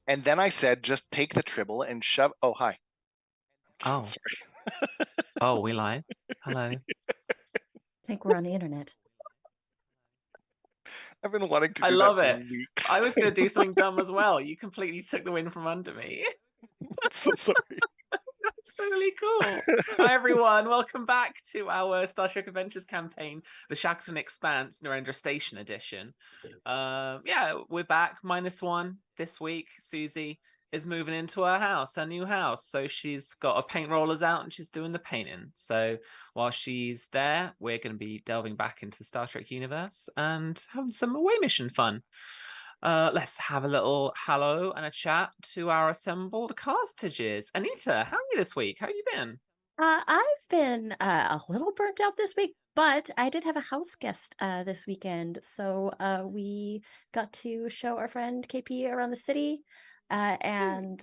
And then I said, just take the tribble and shove. Oh, hi. Oh, Sorry. oh, we live. Hello. I think we're on the internet. I've been wanting to I do that love for it. weeks. I was going to do something dumb as well. You completely took the wind from under me. So sorry. That's totally cool. Hi, everyone. Welcome back to our Star Trek Adventures campaign, the Shackleton Expanse Narendra Station edition. Yeah, we're back. -1 this week. Susie is moving into her house, her new house. So she's got her paint rollers out and she's doing the painting. So while she's there, we're going to be delving back into the Star Trek universe and having some away mission fun. Let's have a little hello and a chat to our assembled castages. Anita, how are you this week? How have you been? I've been a little burnt out this week, but I did have a house guest this weekend. So we got to show our friend KP around the city and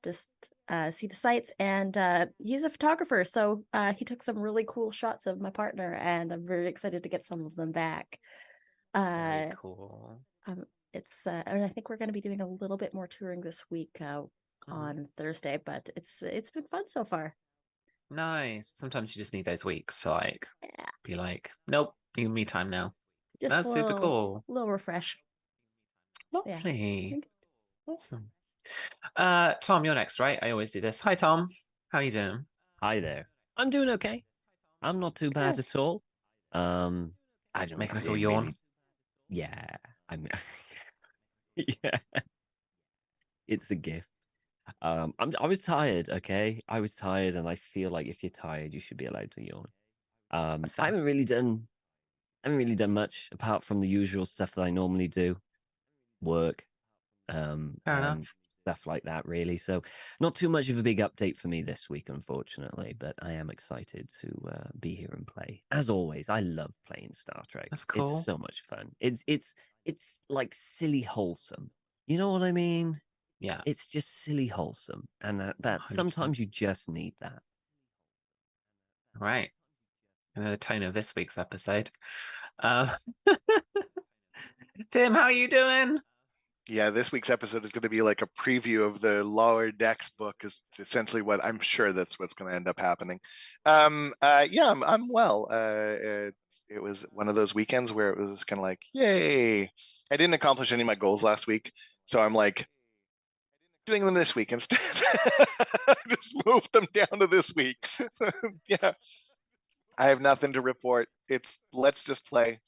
just see the sights. And he's a photographer, so he took some really cool shots of my partner, and I'm very excited to get some of them back. Very cool. It's and I think we're going to be doing a little bit more touring this week on Thursday, but it's been fun so far. Nice. Sometimes you just need those weeks to like Yeah, be like, nope, need me time now. just That's super cool. little refresh. Yeah. Lovely. Awesome. Tom, you're next, right? I always do this. Hi, Tom. How are you doing? Hi there. I'm doing okay. I'm not too bad Good. at all. I don't. Making I us all didn't yawn. really. Yeah. I'm. Yeah. It's a gift. I was tired. Okay. I was tired, and I feel like if you're tired, you should be allowed to yawn. That's I fair. haven't really done. I haven't really done much apart from the usual stuff that I normally do. Work. Fair And enough. stuff like that, really. So, not too much of a big update for me this week, unfortunately. But I am excited to be here and play. As always, I love playing Star Trek. That's It's cool. so much fun. It's like silly wholesome. You know what I mean? Yeah, It's just silly wholesome, and that 100%. sometimes you just need that. Right. I know the tone of this week's episode. Uh, Tim, how are you doing? Yeah, this week's episode is going to be like a preview of the Lower Decks book. Is essentially what I'm sure that's what's going to end up happening. Yeah, I'm well. It was one of those weekends where it was kind of like, yay! I didn't accomplish any of my goals last week, so I'm like doing them this week instead. Just moved them down to this week. Yeah, I have nothing to report. It's let's just play.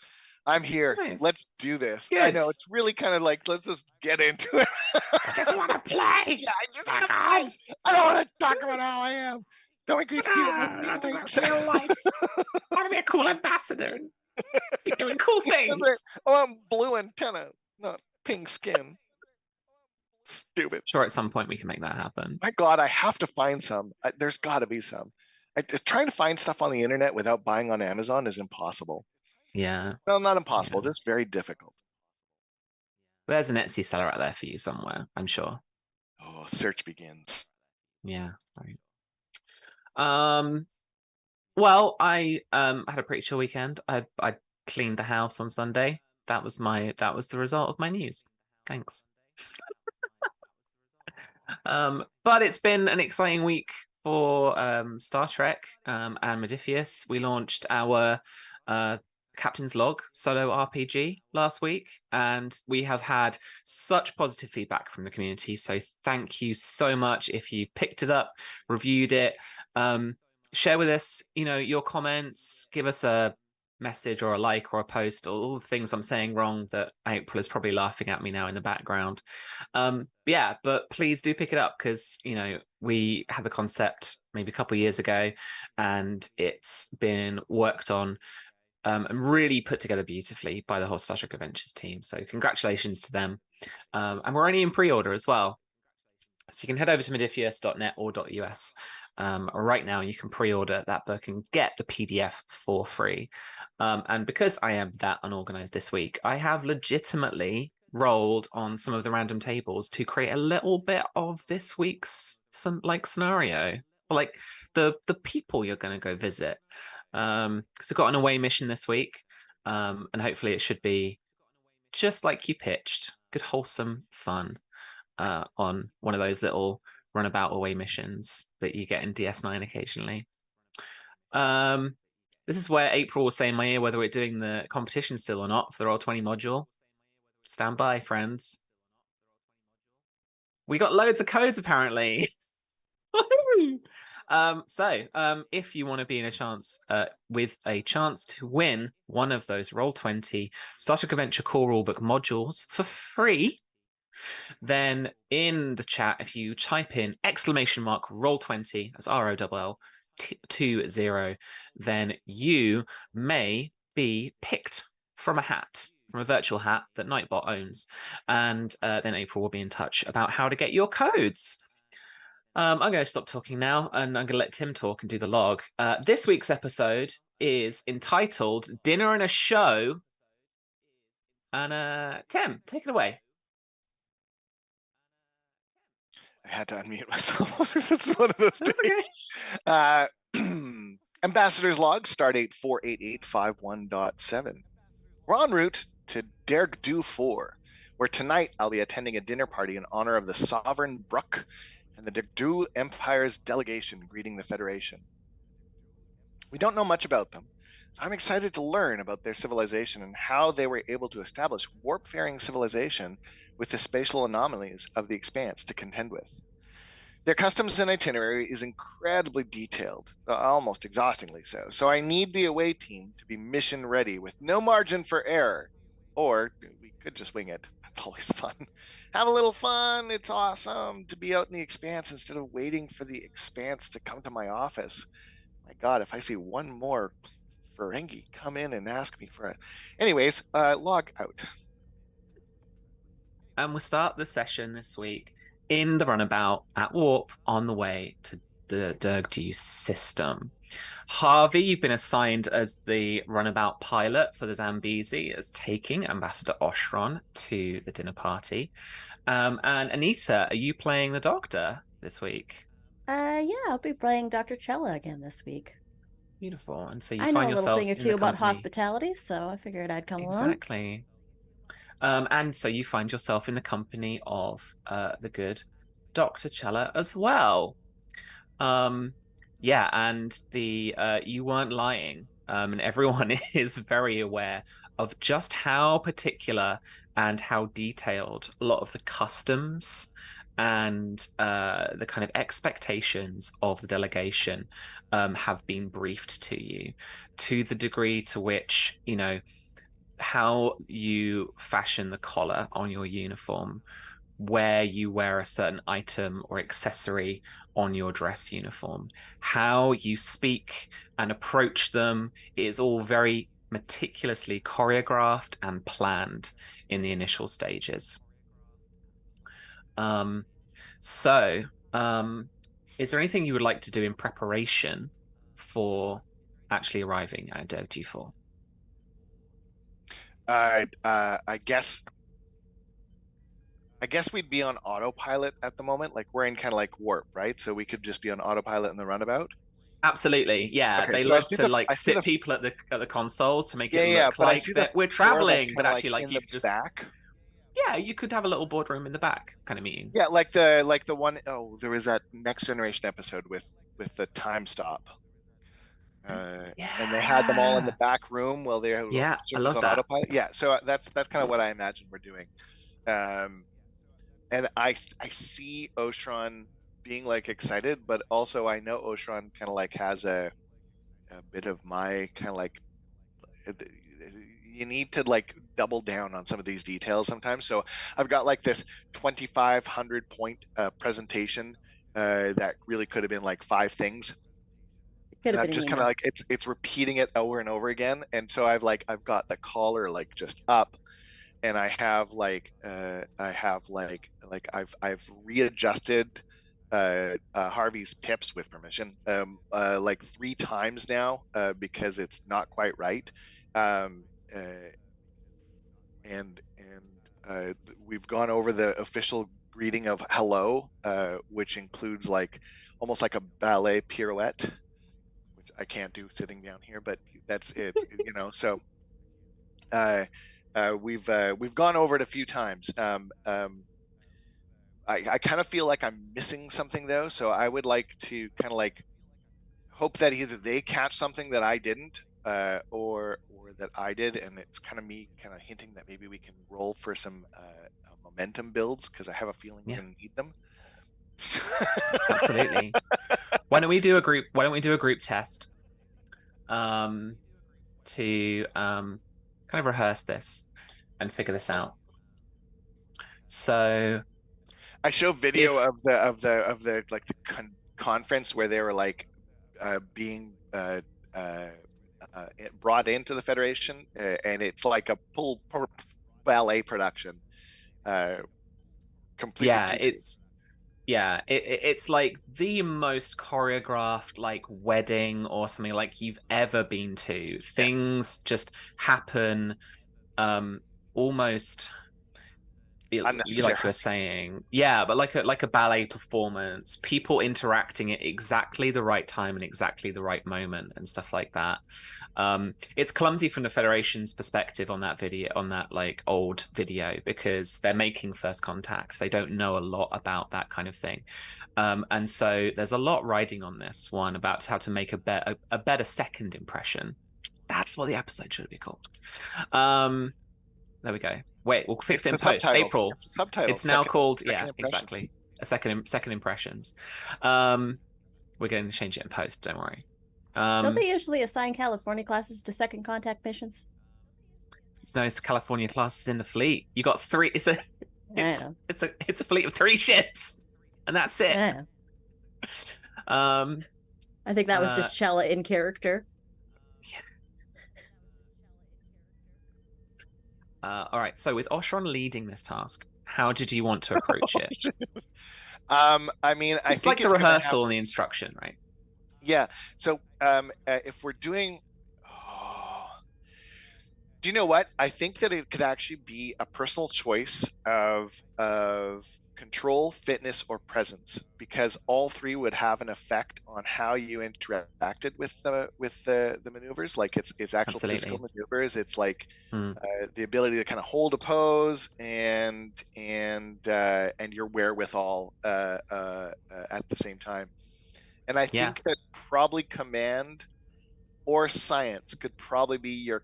I'm here. Nice. Let's do this. I Good. know it's really kind of like let's just get into it. I just want to play. Yeah, I just want Fuck to play. off. I don't want to talk about how I am. Don't make me feel my I don't feelings. real life. I want to be a cool ambassador and be doing cool things. I want blue antenna, not pink skin. Stupid. Sure, at some point we can make that happen. My God, I have to find some. There's got to be some. Trying to find stuff on the internet without buying on Amazon is impossible. Yeah. Well, not impossible, Yeah. just very difficult. There's an Etsy seller out there for you somewhere, I'm sure. Oh, search begins. Yeah. Right. Well, I had a pretty chill weekend. I cleaned the house on Sunday. That was the result of my news. Thanks. But it's been an exciting week for Star Trek and Modiphius. We launched our Captain's Log solo RPG last week, and we have had such positive feedback from the community. So thank you so much if you picked it up, reviewed it. Share with us, your comments. Give us a message or a like or a post, or all the things I'm saying wrong that April is probably laughing at me now in the background. But please do pick it up, because we had the concept maybe a couple of years ago, and it's been worked on and really put together beautifully by the whole Star Trek Adventures team. So congratulations to them. And we're only in pre-order as well. So you can head over to modiphius.net or .us right now. You can pre-order that book and get the PDF for free. And because I am that unorganized this week, I have legitimately rolled on some of the random tables to create a little bit of this week's scenario, or like the people you're going to go visit. Because we've got an away mission this week, and hopefully it should be just like you pitched. Good, wholesome fun. on one of those little runabout away missions that you get in DS9 occasionally. This is where April will say in my ear whether we're doing the competition still or not for the Roll20 module. Stand by, friends. We got loads of codes apparently. If you want to be in a chance with a chance to win one of those Roll20 Star Trek Adventure core rulebook modules for free, then in the chat, if you type in !Roll20, that's ROLL 20, then you may be picked from a hat, from a virtual hat that Nightbot owns, and then April will be in touch about how to get your codes. I'm going to stop talking now, and I'm going to let Tim talk and do the log. This week's episode is entitled Dinner and a Show, and Tim, take it away. I had to unmute myself. It's one of those days. Okay. Ambassador's log, stardate 48851.7. We're en route to Derg'due 4, where tonight I'll be attending a dinner party in honor of the Sovereign Brook and the Derg'due Empire's delegation greeting the Federation. We don't know much about them, so I'm excited to learn about their civilization and how they were able to establish warp-faring civilization with the spatial anomalies of the Expanse to contend with. Their customs and itinerary is incredibly detailed, almost exhaustingly so. So I need the away team to be mission ready with no margin for error. Or we could just wing it. That's always fun. Have a little fun. It's awesome to be out in the Expanse instead of waiting for the Expanse to come to my office. My God, if I see one more Ferengi come in and ask me for it. Anyways, log out. And we'll start the session this week in the runabout at Warp on the way to the Derg'due system. Harvey, you've been assigned as the runabout pilot for the Zambezi, as taking Ambassador Oshron to the dinner party. And Anita, are you playing the Doctor this week? Yeah, I'll be playing Dr. Chella again this week. Beautiful. And so you I find know a little yourself thing or in two the about company. hospitality, so I figured I'd come along. Exactly. And so you find yourself in the company of the good Dr. Chella as well. Yeah, and the you weren't lying, and everyone is very aware of just how particular and how detailed a lot of the customs and the kind of expectations of the delegation have been briefed to you, to the degree to which, you know, how you fashion the collar on your uniform, where you wear a certain item or accessory on your dress uniform, how you speak and approach them. It is all very meticulously choreographed and planned in the initial stages. Is there anything you would like to do in preparation for actually arriving at Derg'due 4? I guess we'd be on autopilot at the moment. Like we're in kind of like warp, right? So we could just be on autopilot in the runabout. Absolutely, yeah. Okay, They so I love see to the- like I see sit the- people at the consoles to make Yeah, it yeah, look but I like see the that we're floor that's traveling, but kinda, actually, like in you the could just back. yeah, you could have a little boardroom in the back kind of meeting. Yeah, like the one, oh, there was that Next Generation episode with the time stop. And they had them all in the back room while they were Yeah, I love on that. autopilot. Yeah, so that's kind of what I imagine we're doing. And I see Oshron being like excited, but also I know Oshron kind of like has a bit of my kind of like, you need to like double down on some of these details sometimes. So I've got like this 2,500 point presentation that really could have been like 5 things. Could And have I'm been just an kind of email. like it's repeating it over and over again. And so I've got the collar like just up, and I've readjusted Harvey's pips with permission like 3 times now because it's not quite right. And we've gone over the official greeting of hello, which includes like almost like a ballet pirouette, which I can't do sitting down here, but that's it, you know. So we've gone over it a few times. I kind of feel like I'm missing something though, so I would like to kind of like hope that either they catch something that I didn't, or that I did, and it's kind of me kind of hinting that maybe we can roll for some momentum builds, because I have a feeling we're Yeah. going to need them. Absolutely. Why don't we do a group test to kind of rehearse this and figure this out. So I show video of the like the conference where they were like being brought into the Federation, and it's like a full ballet production, complete with tutus. It's like the most choreographed like wedding or something like you've ever been to. Things just happen almost like you're saying, but like a ballet performance, people interacting at exactly the right time and exactly the right moment and stuff like that. It's clumsy from the Federation's perspective on that video, on that like old video, because they're making first contact. They don't know a lot about that kind of thing. And so there's a lot riding on this one about how to make a better second impression. That's what the episode should be called. There we go. Wait, we'll fix it in post. Subtitle. April. It's a subtitle. It's now called exactly. A second impressions. We're going to change it in post. Don't worry. Don't they usually assign California classes to second contact missions? It's no California classes in the fleet. You got 3. It's a fleet of 3 ships, and that's it. Yeah. I think that was just Chella in character. All right. So with Oshron leading this task, how did you want to approach it? I mean, I it's think like the rehearsal and the instruction, right? Yeah. So if we're doing, do you know what? I think that it could actually be a personal choice of control, fitness, or presence, because all 3 would have an effect on how you interacted with the maneuvers. Like it's actual physical maneuvers. It's like the ability to kind of hold a pose and your wherewithal at the same time. And I think that probably command or science could probably be your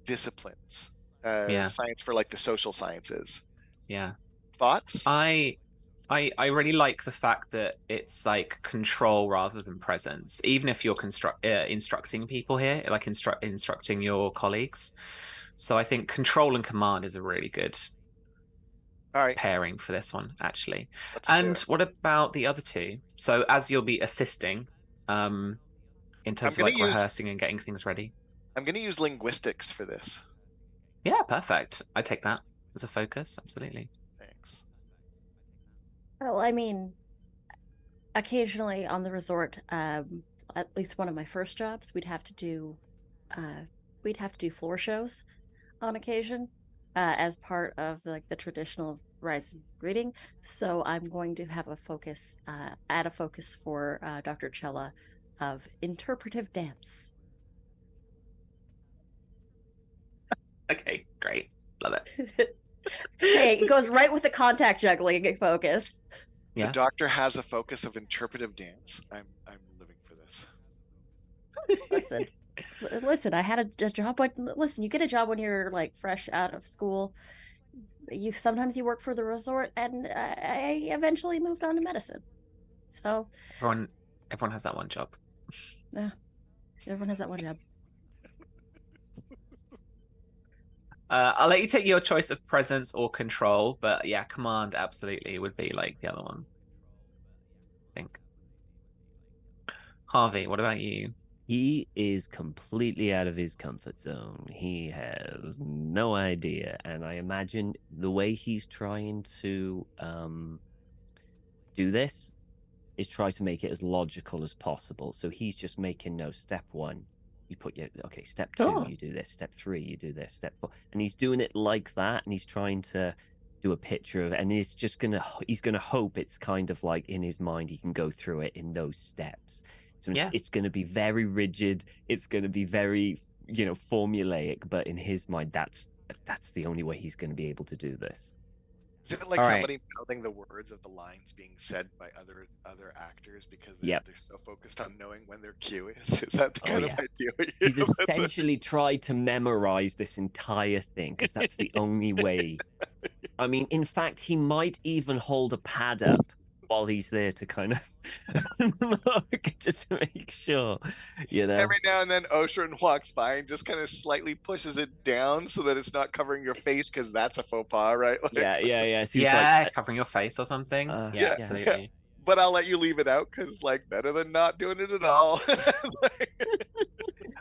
disciplines. Science for like the social sciences. Yeah. Thoughts? I really like the fact that it's like control rather than presence, even if you're instructing people here, like instructing your colleagues. So I think control and command is a really good pairing for this one, actually. And what about the other 2? So as you'll be assisting in terms of like rehearsing and getting things ready. I'm going to use linguistics for this. Yeah, perfect. I take that as a focus. Absolutely. Thanks. Well, I mean, occasionally on the resort, at least one of my first jobs, we'd have to do floor shows on occasion as part of like the traditional rise and greeting. So I'm going to have a focus, add a focus for Dr. Chella of interpretive dance. Okay, great. Love it. Hey, it goes right with the contact juggling focus. The doctor has a focus of interpretive dance. I'm living for this. Listen, I had a job. Listen, you get a job when you're like fresh out of school. Sometimes you work for the resort, and I eventually moved on to medicine. So everyone has that one job. Yeah, everyone has that one job. I'll let you take your choice of presence or control, but yeah, command absolutely would be like the other one. I think. Harvey, what about you? He is completely out of his comfort zone. He has no idea, and I imagine the way he's trying to do this is try to make it as logical as possible. So he's just making step 1. You put step 2, you do this, step 3, you do this, step 4. And he's doing it like that, and he's trying to do a picture of it, and he's gonna hope it's kind of like in his mind he can go through it in those steps. So it's gonna be very rigid, it's gonna be very, formulaic, but in his mind that's the only way he's gonna be able to do this. Is it like All right. somebody mouthing the words of the lines being said by other actors because they're so focused on knowing when their cue is? Is that the kind of idea? He's essentially tried to memorize this entire thing because that's the only way. I mean, in fact, he might even hold a pad up while he's there to kind of just to make sure, you know. Every now and then Oshron walks by and just kind of slightly pushes it down so that it's not covering your face, because that's a faux pas, right? Like, yeah. So yeah, like, covering your face or something. yeah, absolutely. But I'll let you leave it out because, like, better than not doing it at all.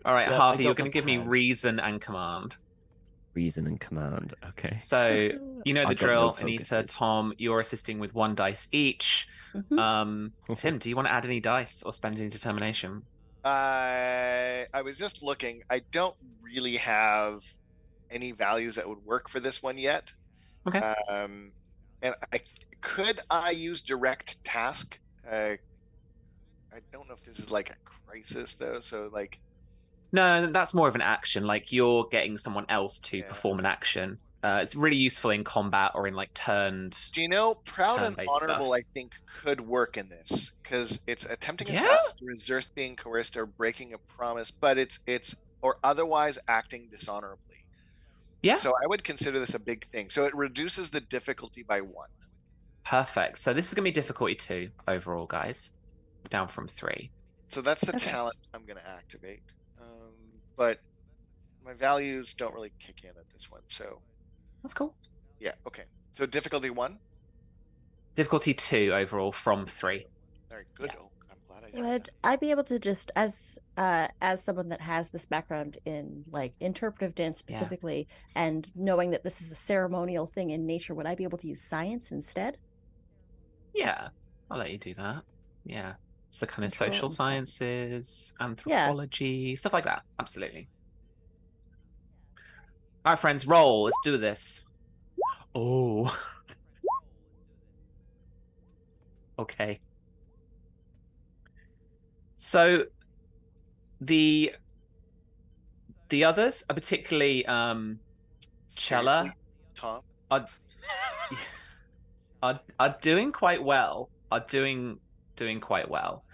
All right, Yeah, Harvey, I you're got going to the give me pad. reason and command. Reason and command. Okay. So you know the I've got no drill, Anita, focuses. Tom. You're assisting with 1 dice each. Tim, do you want to add any dice or spend any determination? I was just looking. I don't really have any values that would work for this one yet. Okay. And I use direct task? I don't know if this is like a crisis though. So like, no, that's more of an action. Like you're getting someone else to perform an action. It's really useful in combat or in like turned. Do you know, proud and turn-based honorable? stuff. I think could work in this because it's attempting a Yeah. task, resist being coerced, or breaking a promise, but it's or otherwise acting dishonorably. Yeah. So I would consider this a big thing. So it reduces the difficulty by 1. Perfect. So this is gonna be difficulty 2 overall, guys. Down from 3. So that's the talent I'm going to activate. But my values don't really kick in at this one. So that's cool. Yeah. Okay. So difficulty 1. Difficulty 2 overall from 3. All right. Good. Yeah. Oh, I'm glad I Would that. I be able to just, as someone that has this background in like interpretive dance specifically, and knowing that this is a ceremonial thing in nature, would I be able to use science instead? Yeah, I'll let you do that. Yeah. It's the kind of social sciences, anthropology, stuff like that. Absolutely. All right, friends, roll. Let's do this. Oh. Okay. So the others are particularly Chella Tom are doing quite well. Doing quite well.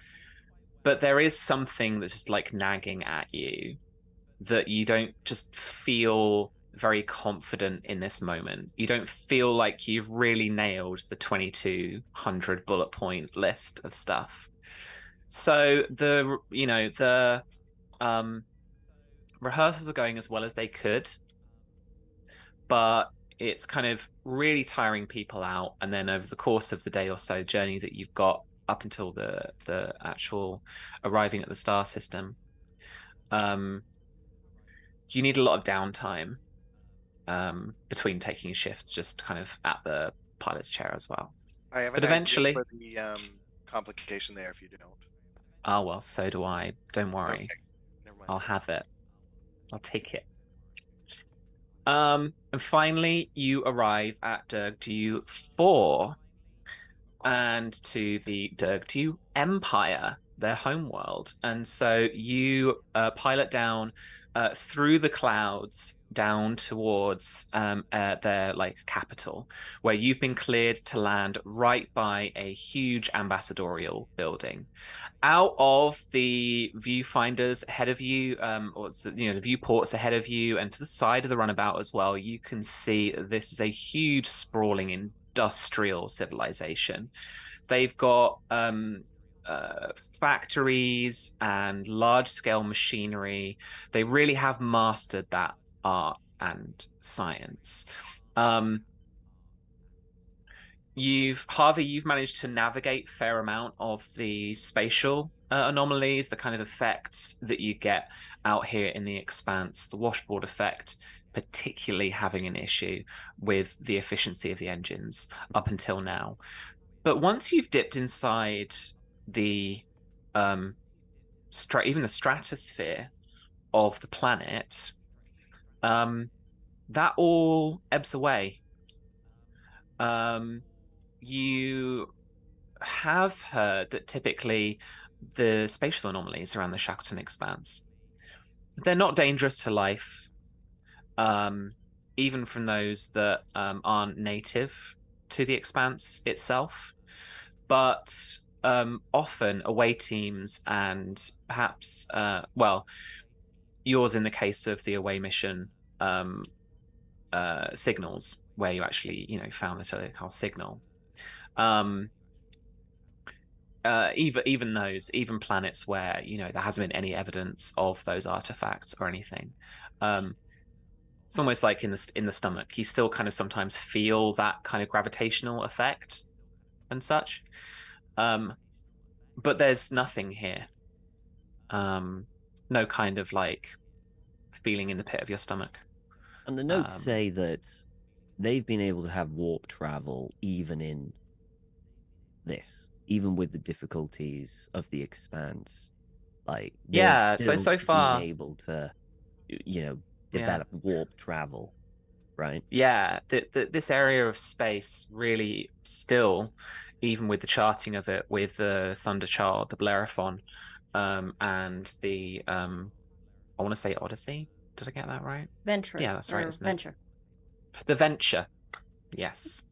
But there is something that's just like nagging at you that you don't just feel very confident in this moment. You don't feel like you've really nailed the 2200 bullet point list of stuff. So the rehearsals are going as well as they could, but it's kind of really tiring people out. And then over the course of the day or so journey that you've got up until the actual arriving at the star system, you need a lot of downtime between taking shifts, just kind of at the pilot's chair as well. I have but eventually for the complication there if you don't. Oh well, so do I. Don't worry. Okay. Never mind. I'll have it. I'll take it. And finally, you arrive at Derg'due 4 and to the Derg'due Empire, their homeworld. And so you pilot down through the clouds down towards their like capital, where you've been cleared to land right by a huge ambassadorial building. Out of the viewfinders ahead of you, or the viewports ahead of you, and to the side of the runabout as well, you can see this is a huge, sprawling industrial civilization. They've got factories and large-scale machinery. They really have mastered that art and science. Harvey, you've managed to navigate a fair amount of the spatial anomalies, the kind of effects that you get out here in the Expanse, the washboard effect, particularly having an issue with the efficiency of the engines up until now. But once you've dipped inside the even the stratosphere of the planet, that all ebbs away. You have heard that typically the spatial anomalies around the Shackleton Expanse, they're not dangerous to life, even from those that aren't native to the Expanse itself, but often away teams and perhaps, well, yours in the case of the away mission signals, where you actually, found the telecast signal. Even planets where there hasn't been any evidence of those artifacts or anything. It's almost like in the stomach, you still kind of sometimes feel that kind of gravitational effect and such. But there's nothing here. No kind of like feeling in the pit of your stomach. And the notes say that they've been able to have warp travel even in this, even with the difficulties of the Expanse. Like, yeah, still so far been able to, develop warp travel, right? Yeah, this area of space really still, even with the charting of it, with the Thunder Child, the Bellerophon, and the I want to say Odyssey. Did I get that right? Venture. Yeah, that's right, isn't it? Venture. The Venture. Yes.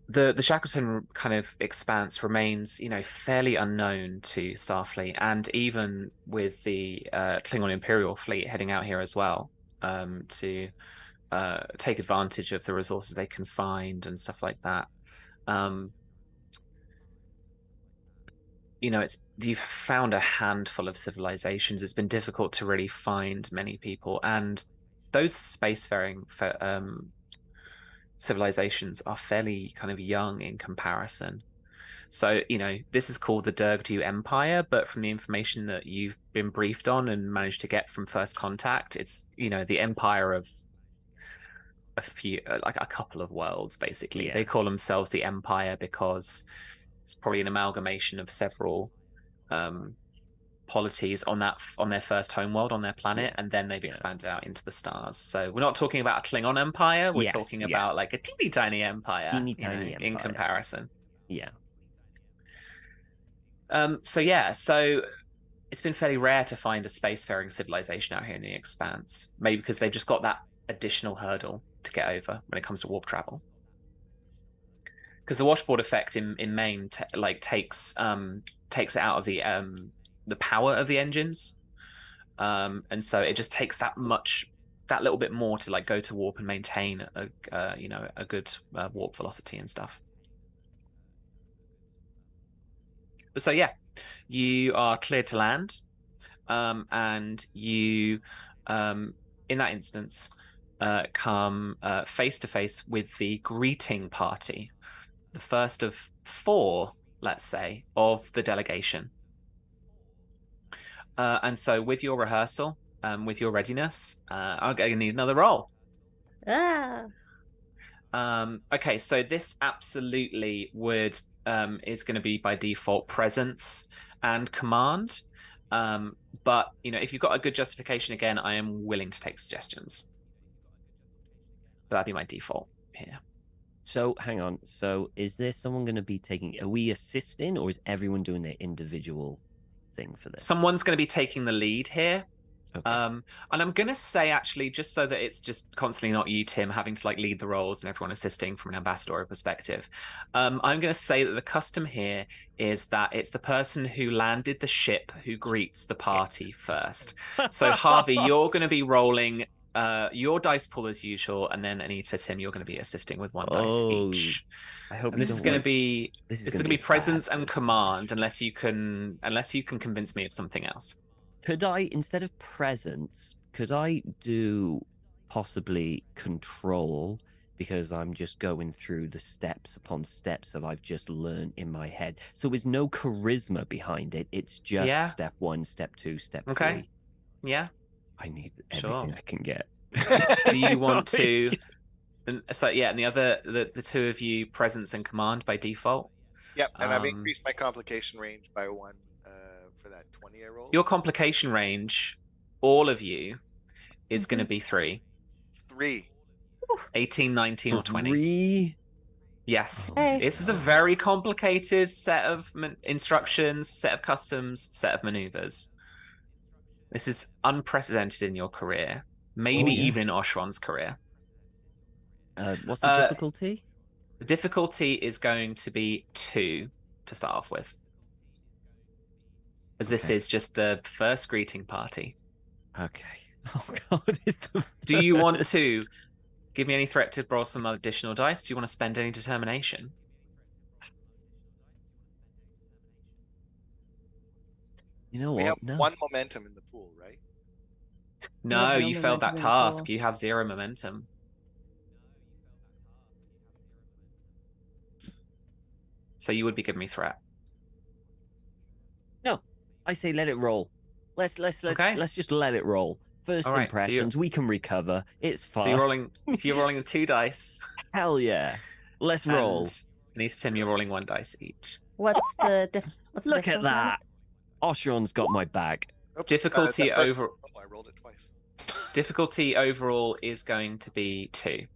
The Shackleton kind of Expanse remains, fairly unknown to Starfleet, and even with the Klingon Imperial fleet heading out here as well, to take advantage of the resources they can find and stuff like that. You've found a handful of civilizations. It's been difficult to really find many people, and those spacefaring civilizations are fairly kind of young in comparison. So, this is called the Derg'due Empire, but from the information that you've been briefed on and managed to get from first contact, it's, the empire of a few, like a couple of worlds, basically. Yeah. They call themselves the Empire because it's probably an amalgamation of several polities on their first homeworld on their planet, and then they've expanded out into the stars. So we're not talking about a Klingon empire, we're talking about like a teeny tiny empire, in comparison. Yeah. So it's been fairly rare to find a spacefaring civilization out here in the Expanse, maybe because they've just got that additional hurdle to get over when it comes to warp travel. Because the washboard effect in main takes it out of the power of the engines, and so it just takes that little bit more to go to warp and maintain a good warp velocity and stuff. But so yeah, you are cleared to land, and you in that instance come face to face with the greeting party, the first of 4, let's say, of the delegation. And so with your rehearsal, with your readiness, I'm going to need another roll. Okay, so this absolutely is going to be by default presence and command. But, if you've got a good justification, again, I am willing to take suggestions. But that'd be my default here. So hang on. So is there someone going to be are we assisting, or is everyone doing their individual thing for this? Someone's going to be taking the lead here. Okay. And I'm going to say, actually, just so that it's just constantly not you, Tim, having to lead the roles and everyone assisting from an ambassadorial perspective. I'm going to say that the custom here is that it's the person who landed the ship who greets the party first. So Harvey, you're going to be rolling your dice pool as usual, and then Anita, Tim, you're going to be assisting with 1 dice each. I hope. And this is going to be presence and command, situation. unless you can convince me of something else. Could I, instead of presence, do possibly control, because I'm just going through the steps upon steps that I've just learned in my head. So there's no charisma behind it. It's just step 1, step 2, step 3. Yeah. I need everything I can get. Do you want to? So yeah, and the 2 of you, presence and command by default. Yep, and I've increased my complication range by 1 for that 20-year roll. Your complication range, all of you, is going to be 3. 3. 18, 19, or 20. 3? Yes. Hey. This is a very complicated set of instructions, set of customs, set of maneuvers. This is unprecedented in your career, maybe even in Oshron's career. What's the difficulty? The difficulty is going to be 2 to start off with, as this is just the first greeting party. Okay. Oh god, it's the Do you want first. to give me any threat to roll some additional dice? Do you want to spend any determination? You know We what? have No. 1 momentum in the pool, right? No, no you failed that momentum in the pool. task. You have 0 momentum. So you would be giving me threat. No. I say let it roll. Let's just let it roll. First All right, impressions, we can recover. It's fine. So you're rolling 2 dice. Hell yeah. Let's roll. And Denise, Tim, you're rolling 1 dice each. What's the Look at difficulty on it? that. Oshron's got my back. Oops, Difficulty the first over- one- Oh, I rolled it twice. Difficulty overall is going to be 2.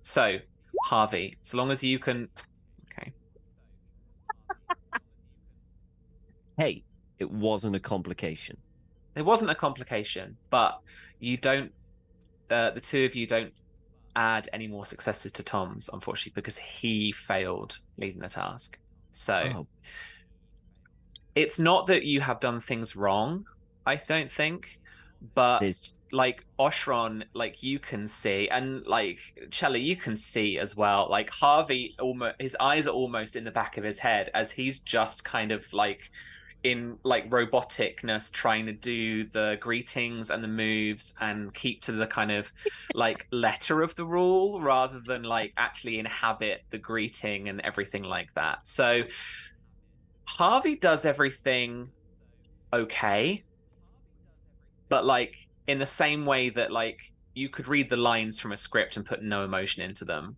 So, Harvey, so long as you can... Okay. Hey, it wasn't a complication. It wasn't a complication, but you don't... the 2 of you don't add any more successes to Tom's, unfortunately, because he failed leading the task. So, it's not that you have done things wrong, I don't think, but... like Oshron, like you can see, and like Chella, you can see as well. Like Harvey, almost his eyes are almost in the back of his head as he's just kind of like in like roboticness, trying to do the greetings and the moves and keep to the kind of like letter of the rule rather than like actually inhabit the greeting and everything like that. So Harvey does everything okay, but like in the same way that like you could read the lines from a script and put no emotion into them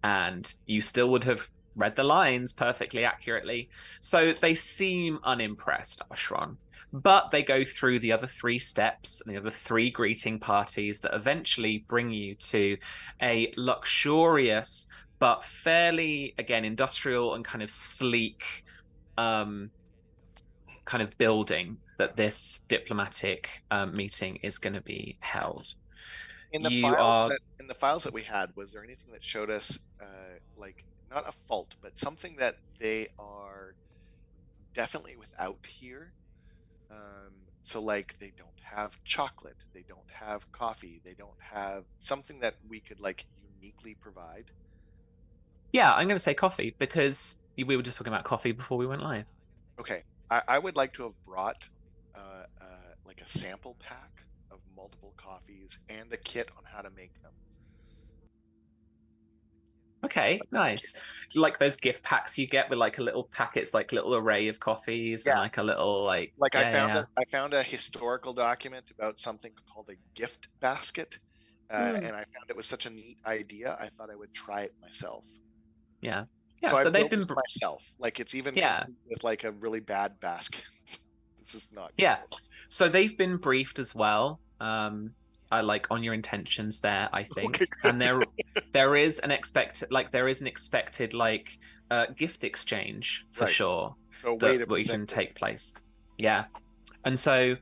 and you still would have read the lines perfectly accurately. So they seem unimpressed, Oshron, but they go through the other 3 steps and the other 3 greeting parties that eventually bring you to a luxurious but fairly, again, industrial and kind of sleek kind of building that this diplomatic meeting is going to be held. In the files that we had, was there anything that showed us like not a fault, but something that they are definitely without here? So like they don't have chocolate, they don't have coffee, they don't have something that we could like uniquely provide. Yeah, I'm going to say coffee because we were just talking about coffee before we went live. Okay, I would like to have brought like a sample pack of multiple coffees and a kit on how to make them. Okay, nice. Like those gift packs you get with like a little packets, like little array of coffees and like a little like. I found a historical document about something called a gift basket, and I found it was such a neat idea. I thought I would try it myself. Yeah. So they've been myself. Like it's even complete with like a really bad basket. This is not. Yeah. So they've been briefed as well. Like on your intentions there, I think, okay, and there is an expected like gift exchange for sure. So that we can take place. Yeah, and so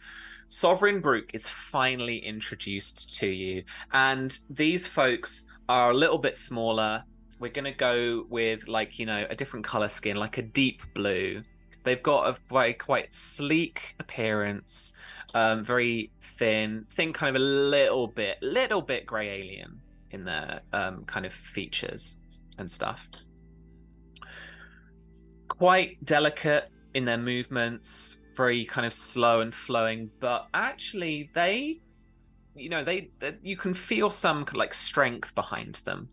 Sovereign Brook is finally introduced to you, and these folks are a little bit smaller. We're gonna go with like a different color skin, like a deep blue. They've got a quite sleek appearance, very thin, kind of a little bit grey alien in their kind of features and stuff. Quite delicate in their movements, very kind of slow and flowing, but actually they you can feel some like strength behind them.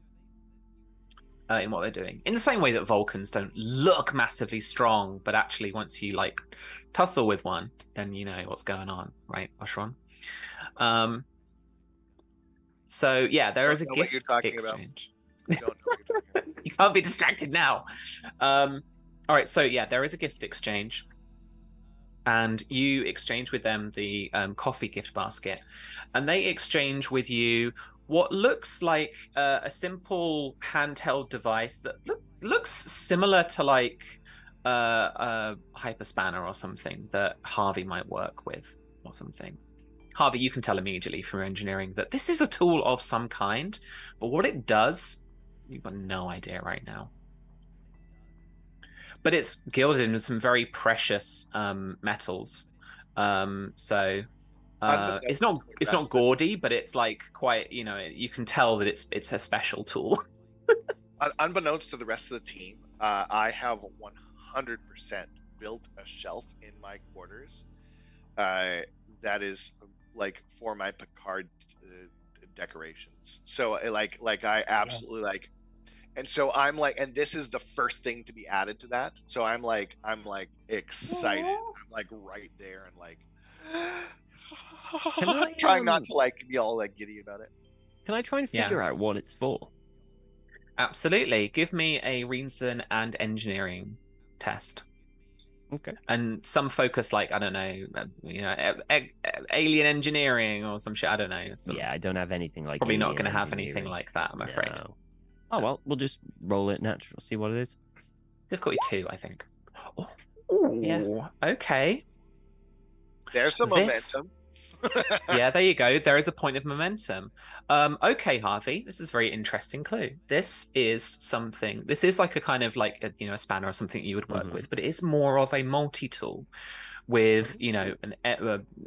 In what they're doing, in the same way that Vulcans don't look massively strong, but actually once you like tussle with one, then you know what's going on, right, Oshron? So yeah, there is a gift exchange. I don't know what you're talking about. You can't be distracted now. All right, so yeah, there is a gift exchange, and you exchange with them the coffee gift basket, and they exchange with you what looks like a simple handheld device that looks similar to like a hyperspanner or something that Harvey might work with or something. Harvey, you can tell immediately from engineering that this is a tool of some kind, but what it does You've got no idea right now. But it's gilded in some very precious metals. So it's Unbeknownst not to the rest of the gaudy, but it's like quite, you can tell that it's a special tool. Unbeknownst to the rest of the team, I have 100% built a shelf in my quarters that is like for my Picard decorations. So I absolutely like, and so I'm like, and this is the first thing to be added to that. So I'm like excited. I'm like right there and like Can I, trying not to like be all like giddy about it. Can I try and figure out what it's for? Absolutely. Give me a reason and engineering test. Okay. And some focus, like, I don't know, alien engineering or some shit. I don't know. Yeah, I don't have anything like probably not alien going to have anything engineering. like that, I'm afraid. No. Oh, well, we'll just roll it natural, see what it is. Difficulty 2, I think. Oh, yeah. Okay. There's some momentum. Yeah, there you go. There is a point of momentum. Okay, Harvey, this is a very interesting clue. This is something. This is like a kind of like a spanner or something you would work with, but it is more of a multi-tool with an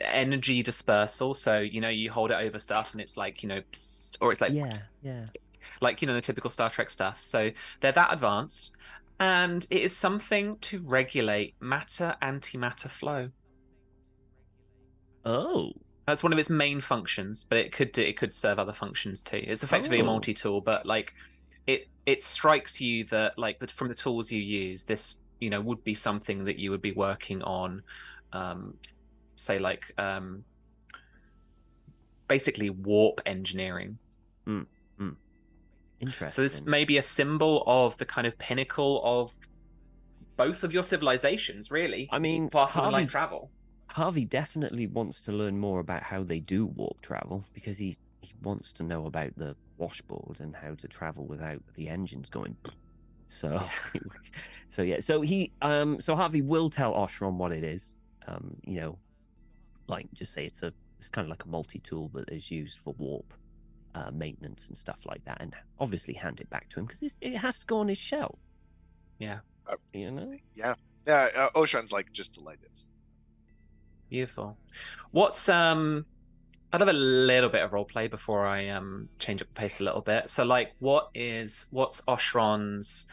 energy dispersal. So you hold it over stuff, and it's like psst, or it's like like the typical Star Trek stuff. So they're that advanced, and it is something to regulate matter-antimatter flow. Oh. That's one of its main functions, but it could serve other functions too. It's effectively a multi-tool, but like it strikes you that like from the tools you use, this would be something that you would be working on, say like basically warp engineering. Interesting. So this may be a symbol of the kind of pinnacle of both of your civilizations, really. I mean, faster than light travel. Harvey definitely wants to learn more about how they do warp travel because he wants to know about the washboard and how to travel without the engines going. So, so Harvey will tell Oshron what it is. Like just say it's kind of like a multi-tool that is used for warp maintenance and stuff like that, and obviously hand it back to him because it has to go on his shelf. Yeah. Yeah. Oshron's like just delighted. Beautiful. What's I'd have a little bit of role play before I change up the pace a little bit. So like what's Oshron's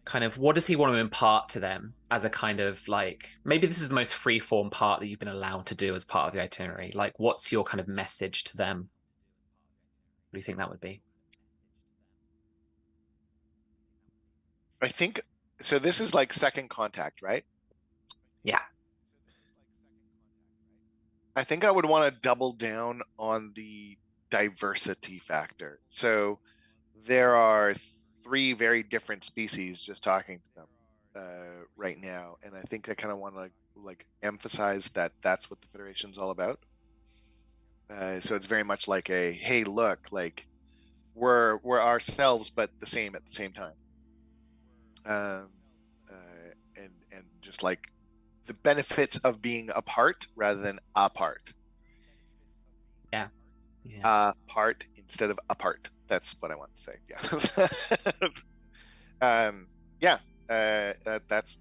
kind of, what does he want to impart to them as a kind of like, maybe this is the most free form part that you've been allowed to do as part of the itinerary. Like what's your kind of message to them? What do you think that would be? I think so. This is like second contact, right? Yeah. I think I would want to double down on the diversity factor. So there are 3 very different species just talking to them right now, and I think I kind of want to like emphasize that that's what the Federation's all about. So it's very much like a hey, look, like we're ourselves, but the same at the same time, and just like the benefits of being apart rather than apart. Yeah. Part instead of apart. That's what I want to say. Yeah. That's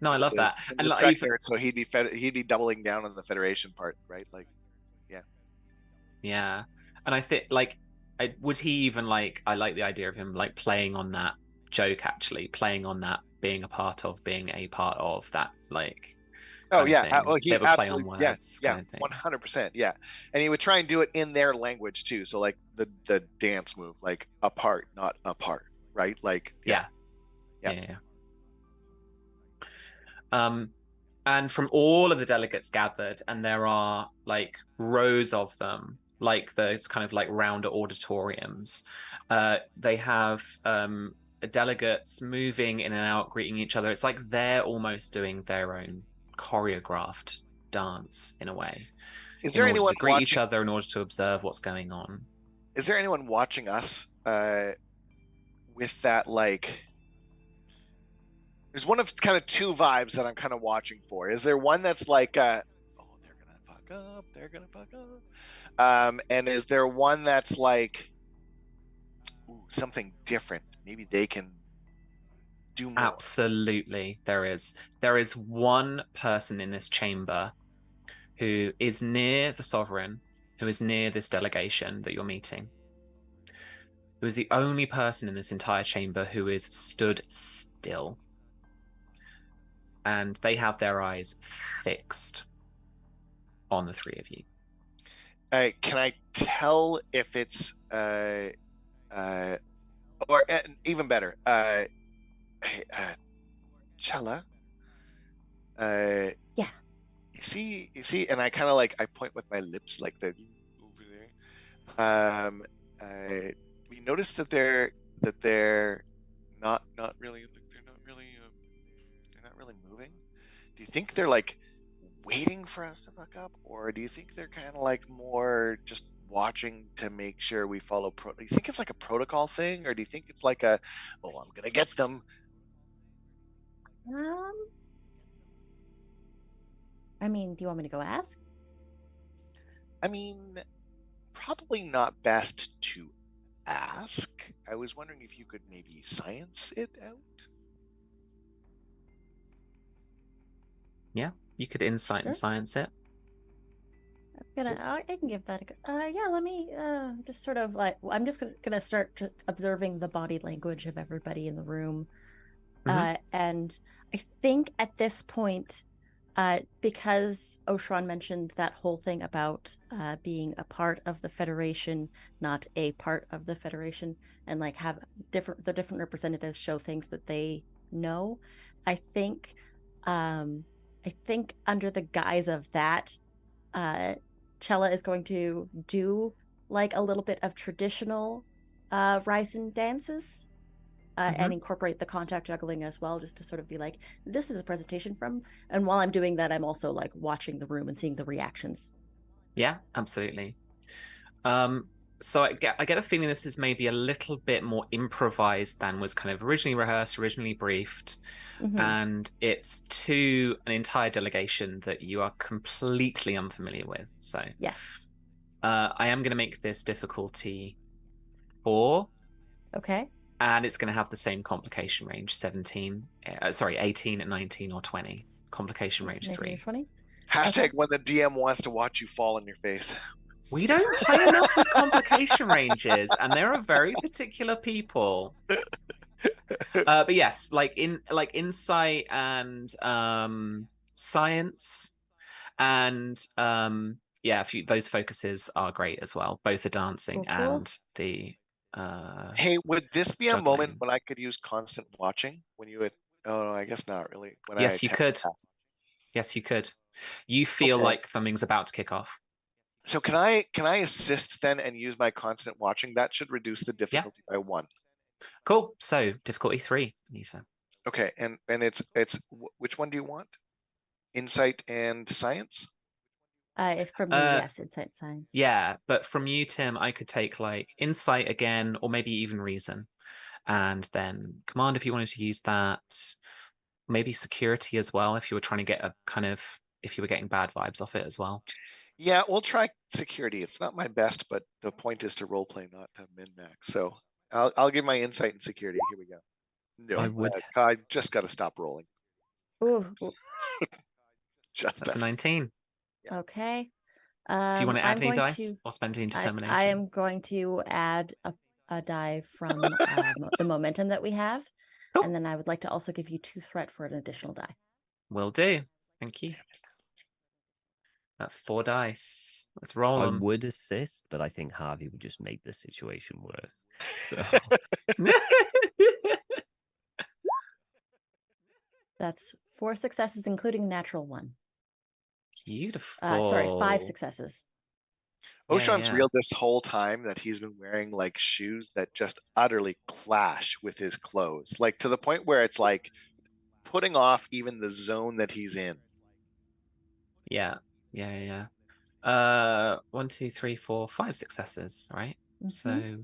No, I love that. And like so he'd be doubling down on the Federation part, right? Like, yeah. Yeah, and I think like, would he even like? I like the idea of him like playing on that joke, actually playing on that being a part of that like. Oh yeah, he absolutely words, yeah 100%, yeah, and he would try and do it in their language too. So like the dance move, like apart, not apart, right? Like yeah. And from all of the delegates gathered, and there are like rows of them, like those kind of like rounder auditoriums. They have delegates moving in and out, greeting each other. It's like they're almost doing their own choreographed dance in a way. Is there anyone to greet each other in order to observe what's going on? Is there anyone watching us with that like? There's one of kind of 2 vibes that I'm kind of watching for. Is there one that's like, oh, they're gonna fuck up, and is there one that's like, something different. Maybe they can do more. Absolutely, there is. There is one person in this chamber who is near the sovereign, who is near this delegation that you're meeting, who is the only person in this entire chamber who is stood still. And they have their eyes fixed on the three of you. Can I tell if it's or even better, Chella? Yeah. You see, and I kind of like I point with my lips like the over there. We noticed that they're not really they're not really moving. Do you think they're like waiting for us to fuck up, or do you think they're kind of like more just watching to make sure we follow do you think it's like a protocol thing, or do you think it's like a, oh, I'm gonna get them? I mean, do you want me to go ask? I mean, probably not best to ask. I was wondering if you could maybe science it out. Yeah, you could insight and Sure. science it. I can give that a go. Yeah, let me just sort of like, I'm just gonna start just observing the body language of everybody in the room. And I think at this point, because Oshron mentioned that whole thing about being a part of the Federation, not a part of the Federation, and like have the different representatives show things that they know. I think under the guise of that, Chella is going to do like a little bit of traditional Ryzen dances. And incorporate the contact juggling as well, just to sort of be like, this is a presentation from, and while I'm doing that, I'm also like watching the room and seeing the reactions. Yeah, absolutely. So I get a feeling this is maybe a little bit more improvised than was kind of originally rehearsed, originally briefed. And it's to an entire delegation that you are completely unfamiliar with. So yes, I am going to make this difficulty 4. Okay. And it's going to have the same complication range, 18, 19, or 20. Complication range 3. 20. Hashtag when the DM wants to watch you fall on your face. We don't play enough with complication ranges, and there are very particular people. But yes, like insight and science, and those focuses are great as well. Both the dancing Cool. and the. Hey, would this be a juggling. moment when I could use constant watching? When you would? Oh, no, I guess not really. When Yes, I you could. Yes, you could. You feel like something's about to kick off. So can I assist then and use my constant watching? That should reduce the difficulty by 1. Cool. So difficulty 3, Nisa. Okay, and it's which one do you want? Insight and science? It's from me, yes, insight science. Yeah, but from you, Tim, I could take like insight again, or maybe even reason, and then command if you wanted to use that. Maybe security as well if you were trying to get a kind of, if you were getting bad vibes off it as well. Yeah, we'll try security. It's not my best, but the point is to roleplay, not to min-max. So I'll give my insight and security. Here we go. No, I just got to stop rolling. Ooh. That's a 19. Yeah. Okay. Do you want to add any dice or spend any determination? I am going to add a die from the momentum that we have. Cool. And then I would like to also give you 2 threat for an additional die. Will do. Thank you. That's 4 dice. Let's roll them. I would assist, but I think Harvey would just make the situation worse. So that's 4 successes, including natural 1. Beautiful. Sorry, 5 successes. Oshron's reeled this whole time that he's been wearing like shoes that just utterly clash with his clothes, like to the point where it's like putting off even the zone that he's in. Yeah. 1, 2, 3, 4, 5 successes, right? So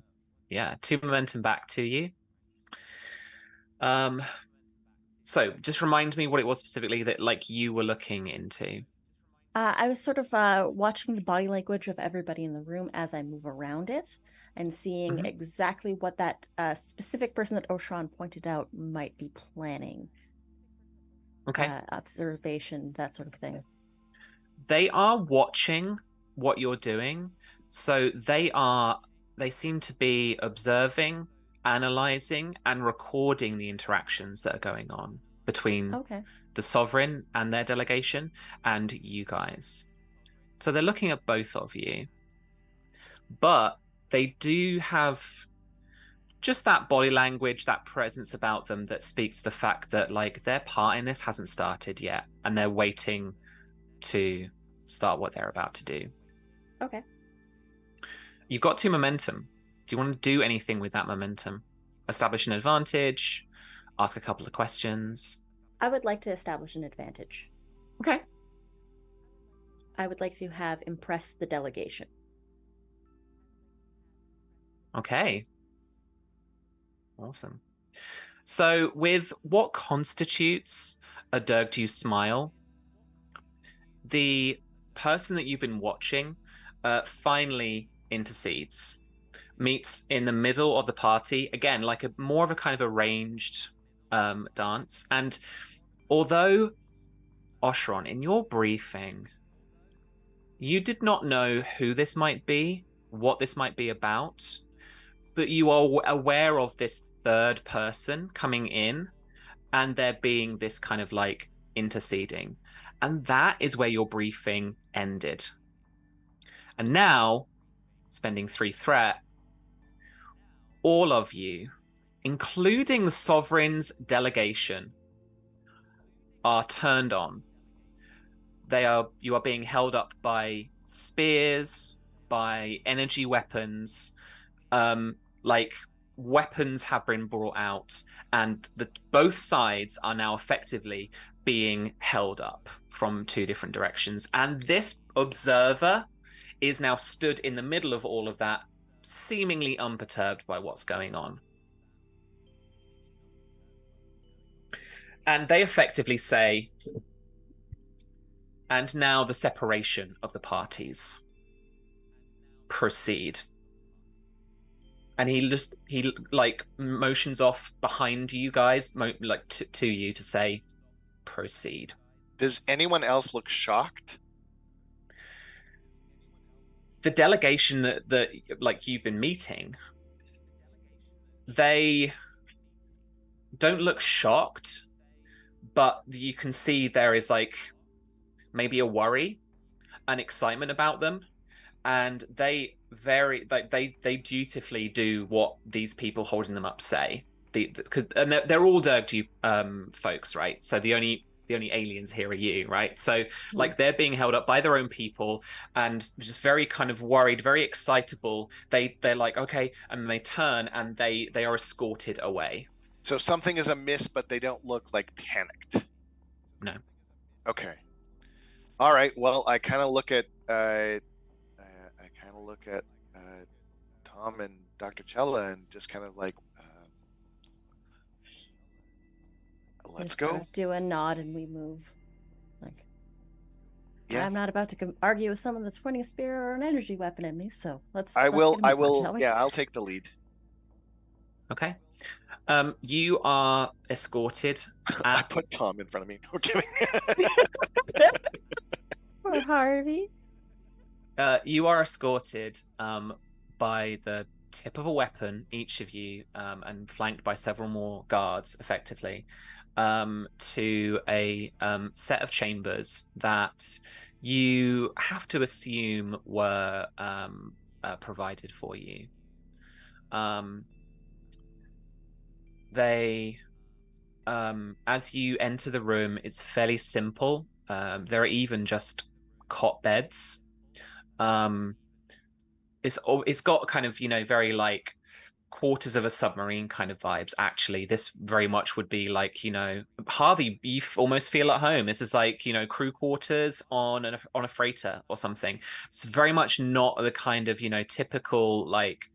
yeah, 2 momentum back to you. So just remind me what it was specifically that like you were looking into. I was sort of watching the body language of everybody in the room as I move around it and seeing Mhm. exactly what that specific person that Oshron pointed out might be planning. Okay. Observation, that sort of thing. They are watching what you're doing. So they seem to be observing, analyzing, and recording the interactions that are going on between Okay. the sovereign and their delegation and you guys. So they're looking at both of you. But they do have just that body language, that presence about them that speaks to the fact that like their part in this hasn't started yet and they're waiting to start what they're about to do. Okay. You've got 2 momentum. Do you want to do anything with that momentum? Establish an advantage, ask a couple of questions. I would like to establish an advantage. Okay. I would like to have impressed the delegation. Okay. Awesome. So with what constitutes a Derg'due smile, the person that you've been watching finally intercedes, meets in the middle of the party, again, like more of a kind of arranged dance. And although, Oshron, in your briefing, you did not know who this might be, what this might be about, but you are aware of this third person coming in and there being this kind of like interceding. And that is where your briefing ended. And now, spending 3 threat, all of you, including the Sovereign's delegation, are turned on. You are being held up by spears, by energy weapons, like weapons have been brought out, and both sides are now effectively being held up from 2 different directions. And this observer is now stood in the middle of all of that, seemingly unperturbed by what's going on. And they effectively say, and now the separation of the parties. Proceed. And he like motions off behind you guys, like to you to say, proceed. Does anyone else look shocked? The delegation that like you've been meeting, they don't look shocked, but you can see there is like maybe a worry, an excitement about them, and they dutifully do what these people holding them up say. Because they're all Derg'due folks, right? So the only aliens here are you, right? So like they're being held up by their own people and just very kind of worried, very excitable. They're like, okay, and they turn and they are escorted away. So something is amiss, but they don't look like panicked. No. Okay. All right. Well, I kind of look at Tom and Dr. Chella and just kind of like, let's go. Sort of do a nod and we move. Like, Yeah. I'm not about to argue with someone that's pointing a spear or an energy weapon at me, so let's. I let's will. get a I move on, will. shall we? Yeah, I'll take the lead. Okay. You are escorted. I put Tom in front of me. No kidding. Or Harvey. You are escorted by the tip of a weapon, each of you, and flanked by several more guards, effectively, to a set of chambers that you have to assume were provided for you. As you enter the room, it's fairly simple. There are even just cot beds. It's got kind of, very like quarters of a submarine kind of vibes. Actually, this very much would be like, Harvey, you almost feel at home. This is like, crew quarters on a freighter or something. It's very much not the kind of, typical like.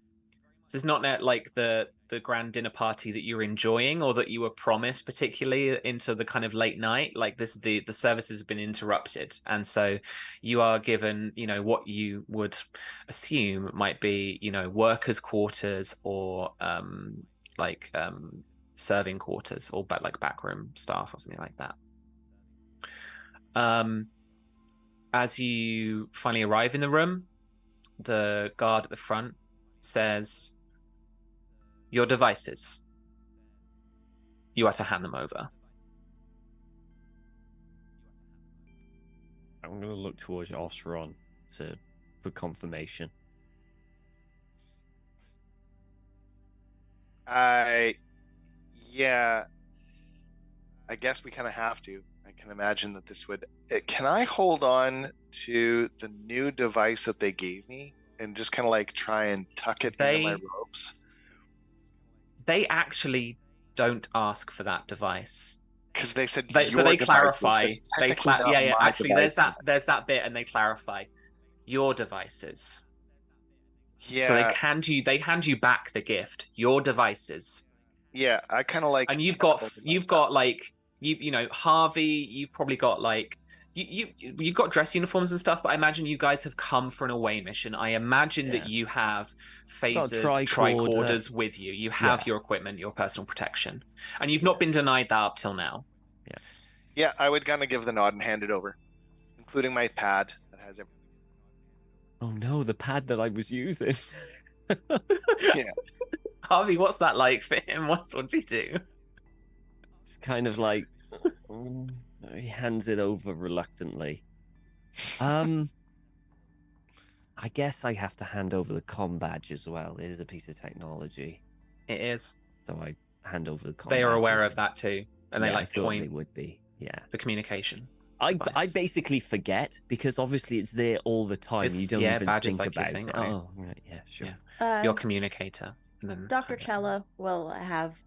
This is not like the the grand dinner party that you're enjoying or that you were promised, particularly into the kind of late night. Like this, the services have been interrupted, and so you are given, you know, what you would assume might be, you know, workers' quarters or serving quarters or like backroom staff or something like that. As you finally arrive in the room, the guard at the front says, "Your devices. You are to hand them over." I'm going to look towards Oshron for confirmation. Yeah, I guess we kind of have to. I can imagine that this would. Can I hold on to the new device that they gave me and just kind of like try and tuck it into my robes? They actually don't ask for that device. Because they said so they clarify. Actually, devices. there's that bit, and they clarify your devices. Yeah. So they hand you back the gift, your devices. Yeah, I kind of like. And you've got like you know, Harvey. You've probably got like you've got dress uniforms and stuff. But I imagine you guys have come for an away mission. I imagine that you have phasers, tricorders with you. You have your equipment, your personal protection, and you've not been denied that up till now. Yeah, I would kind of give the nod and hand it over, including my pad that has everything. Oh no, the pad that I was using. Yeah. Harvey, what's that like for him? What's he do? Just kind of like he hands it over reluctantly. I guess I have to hand over the comm badge as well. It is a piece of technology. It is. So I hand over the comm. They are aware of that too, and they like point. They would be. Yeah. The communication. I basically forget because obviously it's there all the time. You don't even think like about thing, it. right? Oh, right. Yeah, sure. Your communicator. And then Dr. Cella will have.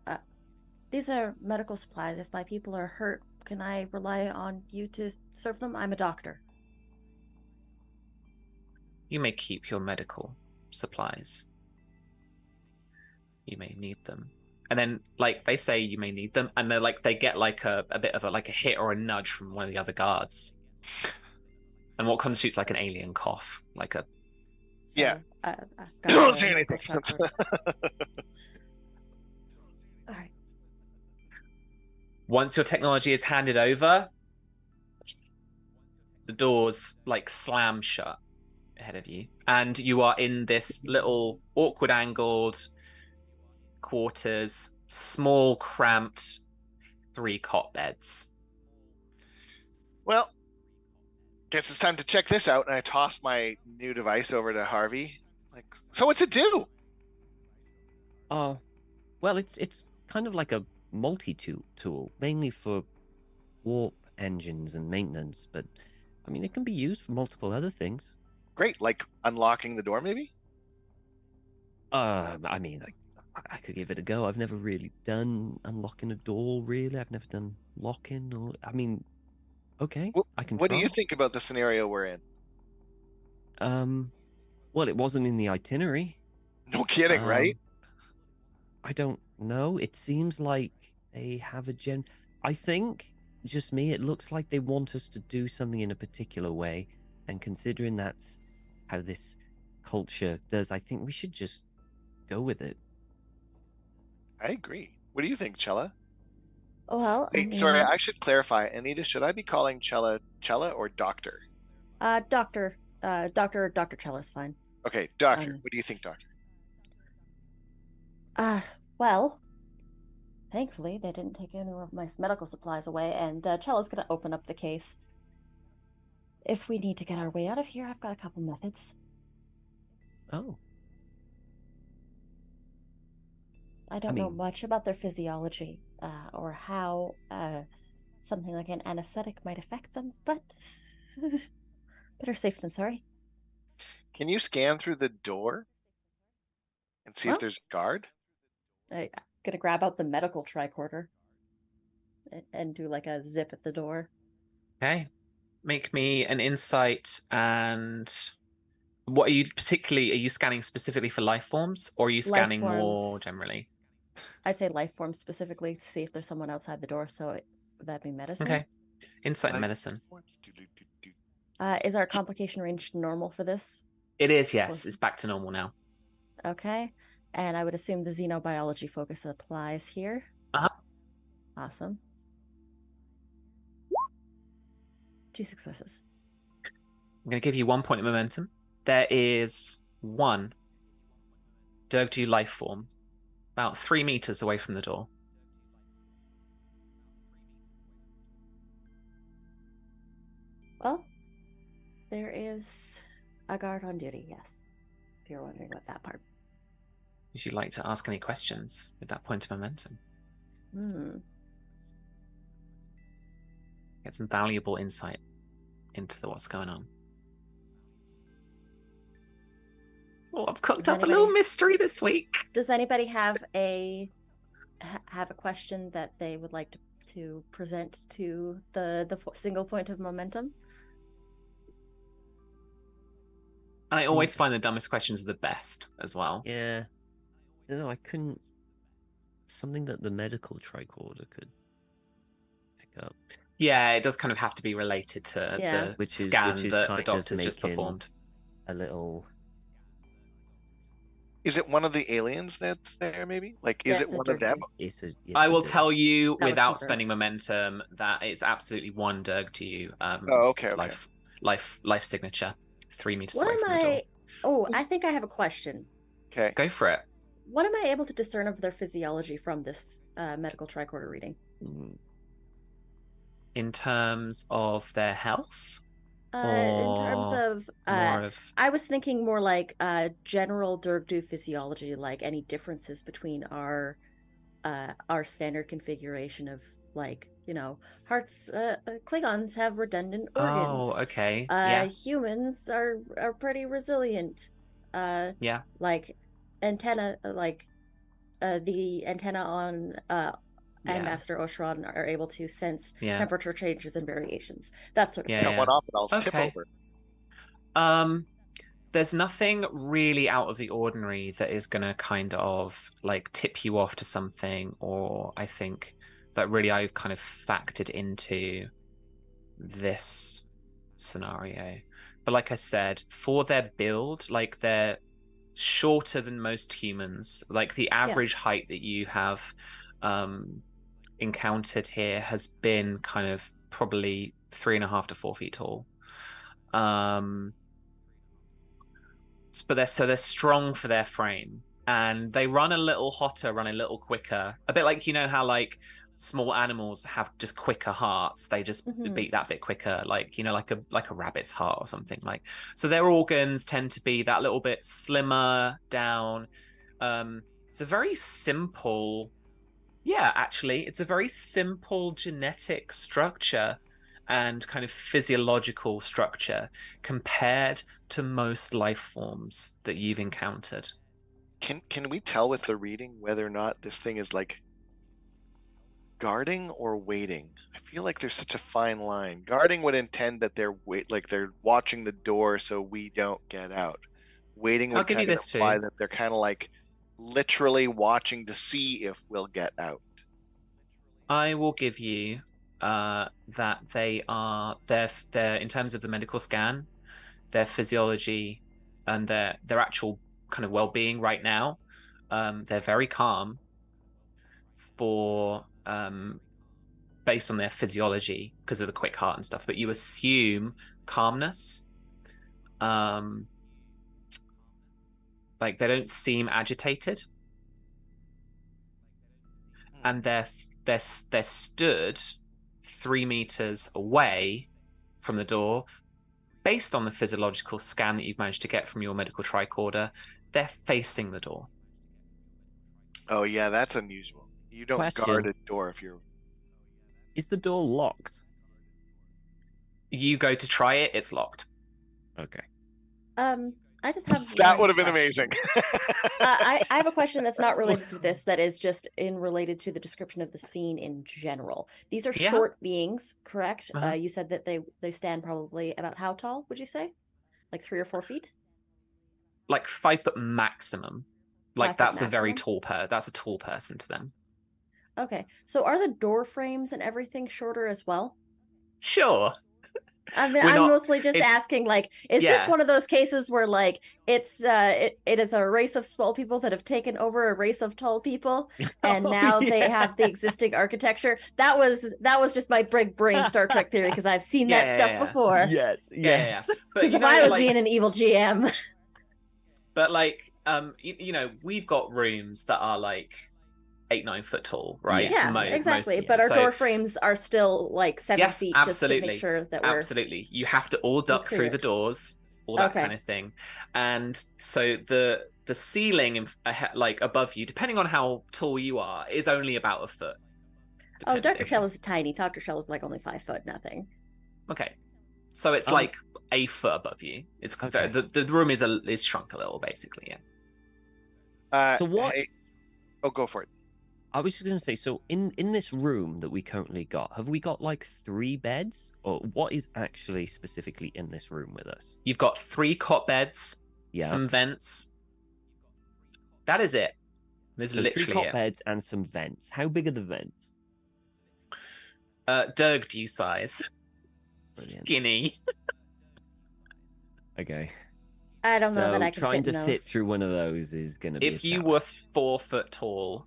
These are medical supplies. If my people are hurt, can I rely on you to serve them? I'm a doctor. You may keep your medical supplies. You may need them. And then, like, they say you may need them, and they're like, they get like a bit of a hit or a nudge from one of the other guards. And what constitutes like an alien cough, like a. So, don't say anything. All right. Once your technology is handed over, the doors like slam shut ahead of you, and you are in this little awkward angled quarters, small, cramped, 3 cot beds. Well, guess it's time to check this out. And I toss my new device over to Harvey. Like, so what's it do? Oh, well, it's kind of like a multi-tool, mainly for warp engines and maintenance. But I mean, it can be used for multiple other things. Great, like unlocking the door, maybe. I mean, I could give it a go. I've never really done unlocking a door, really. I've never done locking or... I mean, okay, I can What try. do you think about the scenario we're in? Well, it wasn't in the itinerary. No kidding, right? I don't know. It seems like they have a I think, just me, it looks like they want us to do something in a particular way. And considering that's how this culture does, I think we should just go with it. I agree. What do you think, Chella? Well, sorry, I should clarify. Anita, should I be calling Chella or Doctor? Doctor Chella's fine. Okay, Doctor. What do you think, Doctor? Well, thankfully they didn't take any of my medical supplies away, and Chella's gonna open up the case. If we need to get our way out of here, I've got a couple methods. Oh. I don't know much about their physiology, or how something like an anesthetic might affect them, but better safe than sorry. Can you scan through the door and see if there's a guard? I'm gonna grab out the medical tricorder and do like a zip at the door. Okay. Make me an insight. And what are you scanning specifically for life forms, or are you scanning more generally? I'd say life form specifically to see if there's someone outside the door. So would that be medicine? Okay. Insight and Life medicine. forms. Do. Is our complication range normal for this? It is, yes. Awesome. It's back to normal now. Okay. And I would assume the xenobiology focus applies here. Uh-huh. Awesome. 2 successes. I'm going to give you 1 point of momentum. There is one Derg'due life form about 3 meters away from the door. Well, there is a guard on duty, yes. If you're wondering about that part. Would you like to ask any questions with that point of momentum? Get some valuable insight into what's going on. Oh, I've cooked up a little mystery this week. Does anybody have a question that they would like to present to the single point of momentum? And I always find the dumbest questions are the best as well. Yeah. I don't know, I couldn't... Something that the medical tricorder could pick up. Yeah, it does kind of have to be related to the scan that the doctor's just performed. A little... Is it one of the aliens that's there, maybe? Like, is it one of them? I will tell you without spending momentum that it's absolutely one Derg'due okay. life signature, 3 meters What away from the door. Oh, I think I have a question. Okay. Go for it. What am I able to discern of their physiology from this medical tricorder reading? In terms of their health? In terms of, I was thinking more like general Derg'due physiology, like any differences between our standard configuration of, like, you know, hearts. Klingons have redundant organs. Oh, okay. Humans are pretty resilient. Like antenna, like the antenna on Master Oshron are able to sense temperature changes and variations. That sort of thing. Cut one off and I'll tip over. There's nothing really out of the ordinary that is going to kind of like tip you off to something, or I think that really I've kind of factored into this scenario. But like I said, for their build, like they're shorter than most humans. Like the average height that you have encountered here has been kind of probably 3.5 to 4 feet tall. But they're strong for their frame, and they run a little hotter, run a little quicker. A bit like, you know how like small animals have just quicker hearts. They just beat that bit quicker, like, you know, like a rabbit's heart or something. Like, so their organs tend to be that little bit slimmer down. It's a very simple, it's a very simple genetic structure and kind of physiological structure compared to most life forms that you've encountered. Can we tell with the reading whether or not this thing is like guarding or waiting? I feel like there's such a fine line. Guarding would intend that they're they're watching the door so we don't get out. Waiting would kind of imply that they're kind of like literally watching to see if we'll get out. I will give you that they're in terms of the medical scan, their physiology and their actual kind of well-being right now, they're very calm for based on their physiology because of the quick heart and stuff, but you assume calmness. Like they don't seem agitated, and they're stood 3 meters away from the door. Based on the physiological scan that you've managed to get from your medical tricorder, they're facing the door. Oh yeah, that's unusual. You don't guard a door if you're... Is the door locked? You go to try it, it's locked. Okay. I just have that would have been amazing. I have a question that's not related to this, that is just related to the description of the scene in general. These are short beings, correct? You said that they stand probably about how tall, would you say? Like 3 or 4 feet? Like 5 foot maximum. Like 5 foot that's a very maximum? that's a tall person to them. Okay, so are the door frames and everything shorter as well? Sure. I mean, We're I'm not- mostly just it's- asking, like, is this yeah. one of those cases where, like, it is a race of small people that have taken over a race of tall people, and Oh, now they yeah. have the existing architecture? That was just my big brain Star Trek theory, because I've seen Yeah, that yeah, stuff yeah. before. Yes, Yeah. yes. But Because you if know, I was like, being an evil GM, but like, you know, we've got rooms that are like 8-9 foot tall, right? Yes, yeah, yes, exactly. Mostly. But our So door frames are still like 7 yes, feet, just to make absolutely, sure that we're absolutely. You have to all duck through the cleared. doors, all that Okay. kind of thing. And so the ceiling like above you, depending on how tall you are, is only about a foot. Oh, Dr. depending. Shell is tiny. Dr. Shell is like only 5 foot, nothing. Okay. So it's like a foot above you. It's Okay. the room is shrunk a little, basically. Yeah. So what? Hey, go for it. I was just going to say, so in this room that we currently got, have we got like 3 beds? Or what is actually specifically in this room with us? You've got 3 cot beds, Yeah. some vents. That is it. There's So literally 3 cot it. beds and some vents. How big are the vents? Derg'due size. Brilliant. Skinny. Okay. I don't know that I can trying fit in to fit those. through one of those is going to be If a you were challenge. 4 foot tall,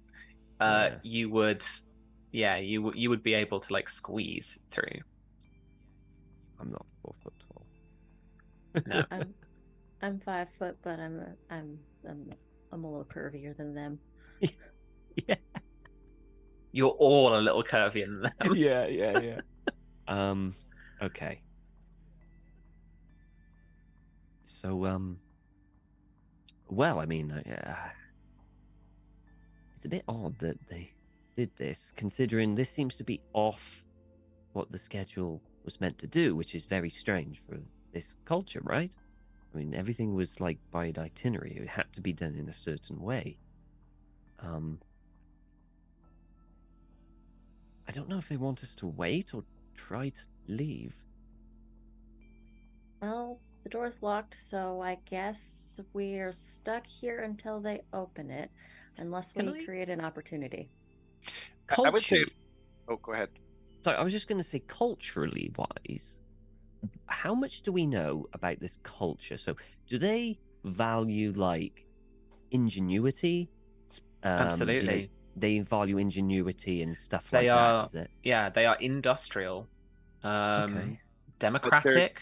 Yeah. you would be able to like squeeze through. I'm not 4 foot tall. No. I'm 5 foot, but I'm a little curvier than them. Yeah. You're all a little curvier than them. Yeah. Okay. So, well, I mean, it's a bit odd that they did this, considering this seems to be off what the schedule was meant to do, which is very strange for this culture, right? I mean, everything was like by an itinerary. It had to be done in a certain way. I don't know if they want us to wait or try to leave. Well, the door's locked, so I guess we're stuck here until they open it, unless Can we I- create an opportunity. I would say. Culturally- Oh, go ahead. Sorry, I was just going to say, culturally wise, how much do we know about this culture? So, do they value like ingenuity? Absolutely. They value ingenuity and stuff like They that. are, Is it? yeah, they are industrial, Okay. democratic.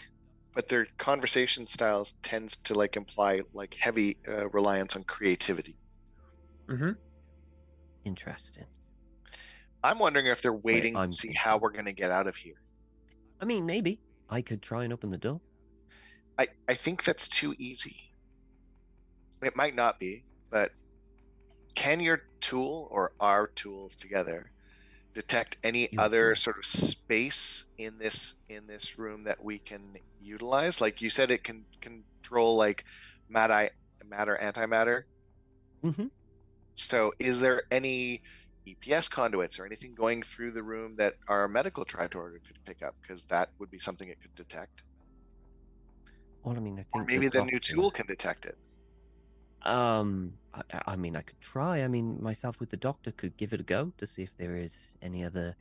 But their conversation styles tends to like imply like heavy reliance on creativity. Mm-hmm. Interesting. I'm wondering if they're waiting I'm to see thinking. how we're going to get out of here. I mean, maybe I could try and open the door. I think that's too easy. It might not be, but can your tool or our tools together detect any Your other tool. sort of space in this room that we can utilize? Like you said, it can control like matter, antimatter. Mm-hmm. So is there any EPS conduits or anything going through the room that our medical tritorter could pick up? Because that would be something it could detect. Well, I mean, I think Or maybe the new tool can detect it. I mean, I could try. I mean, myself with the doctor could give it a go to see if there is any other,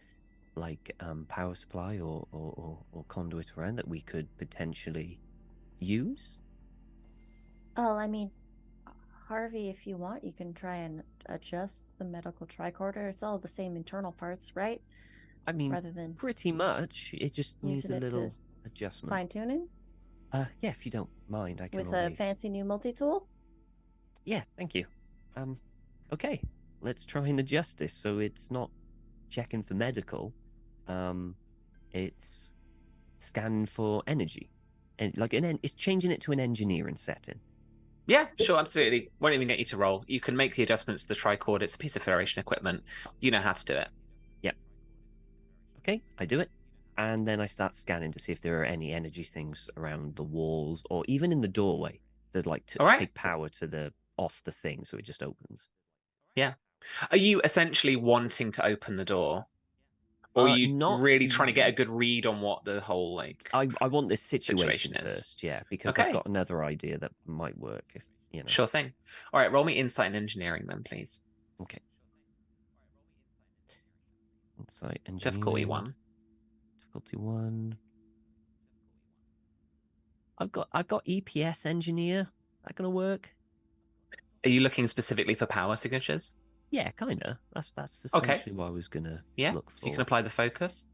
like, power supply or conduit around that we could potentially use. Oh, I mean, Harvey, if you want, you can try and adjust the medical tricorder. It's all the same internal parts, right? I mean, Rather than pretty much. It just needs using a it to little adjustment. fine tuning Yeah, if you don't mind, I can with always... a fancy new multi-tool. Yeah, thank you. Okay, let's try and adjust this so it's not checking for medical. It's scanning for energy, and like it's changing it to an engineering setting. Yeah, sure, absolutely. Won't even get you to roll. You can make the adjustments to the tricord. It's a piece of Federation equipment. You know how to do it. Yep. Okay, I do it. And then I start scanning to see if there are any energy things around the walls or even in the doorway that like to All right. take power to the off the thing so it just opens. Yeah. Are you essentially wanting to open the door? Or are you not really trying to get a good read on what the whole like I want this situation is? first, yeah, because Okay. I've got another idea that might work if you know. Sure thing. All right, roll me insight and engineering then, please. Okay. Insight engineering. Difficulty 1. Difficulty 1. I've got EPS engineer. That gonna work? Are you looking specifically for power signatures? Yeah, kinda. That's Okay. essentially what I was gonna Yeah, look for. so you can apply the focus.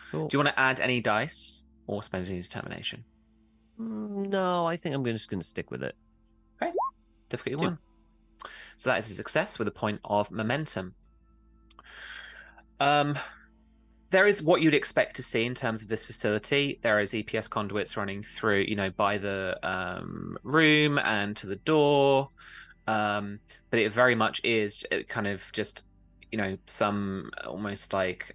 Cool. Do you want to add any dice or spend any determination? No, I think I'm just gonna stick with it. Okay. Difficulty 2. 1. So that is a success with a point of momentum. There is what you'd expect to see in terms of this facility. There is EPS conduits running through, by the room and to the door. But it very much is kind of just, some almost like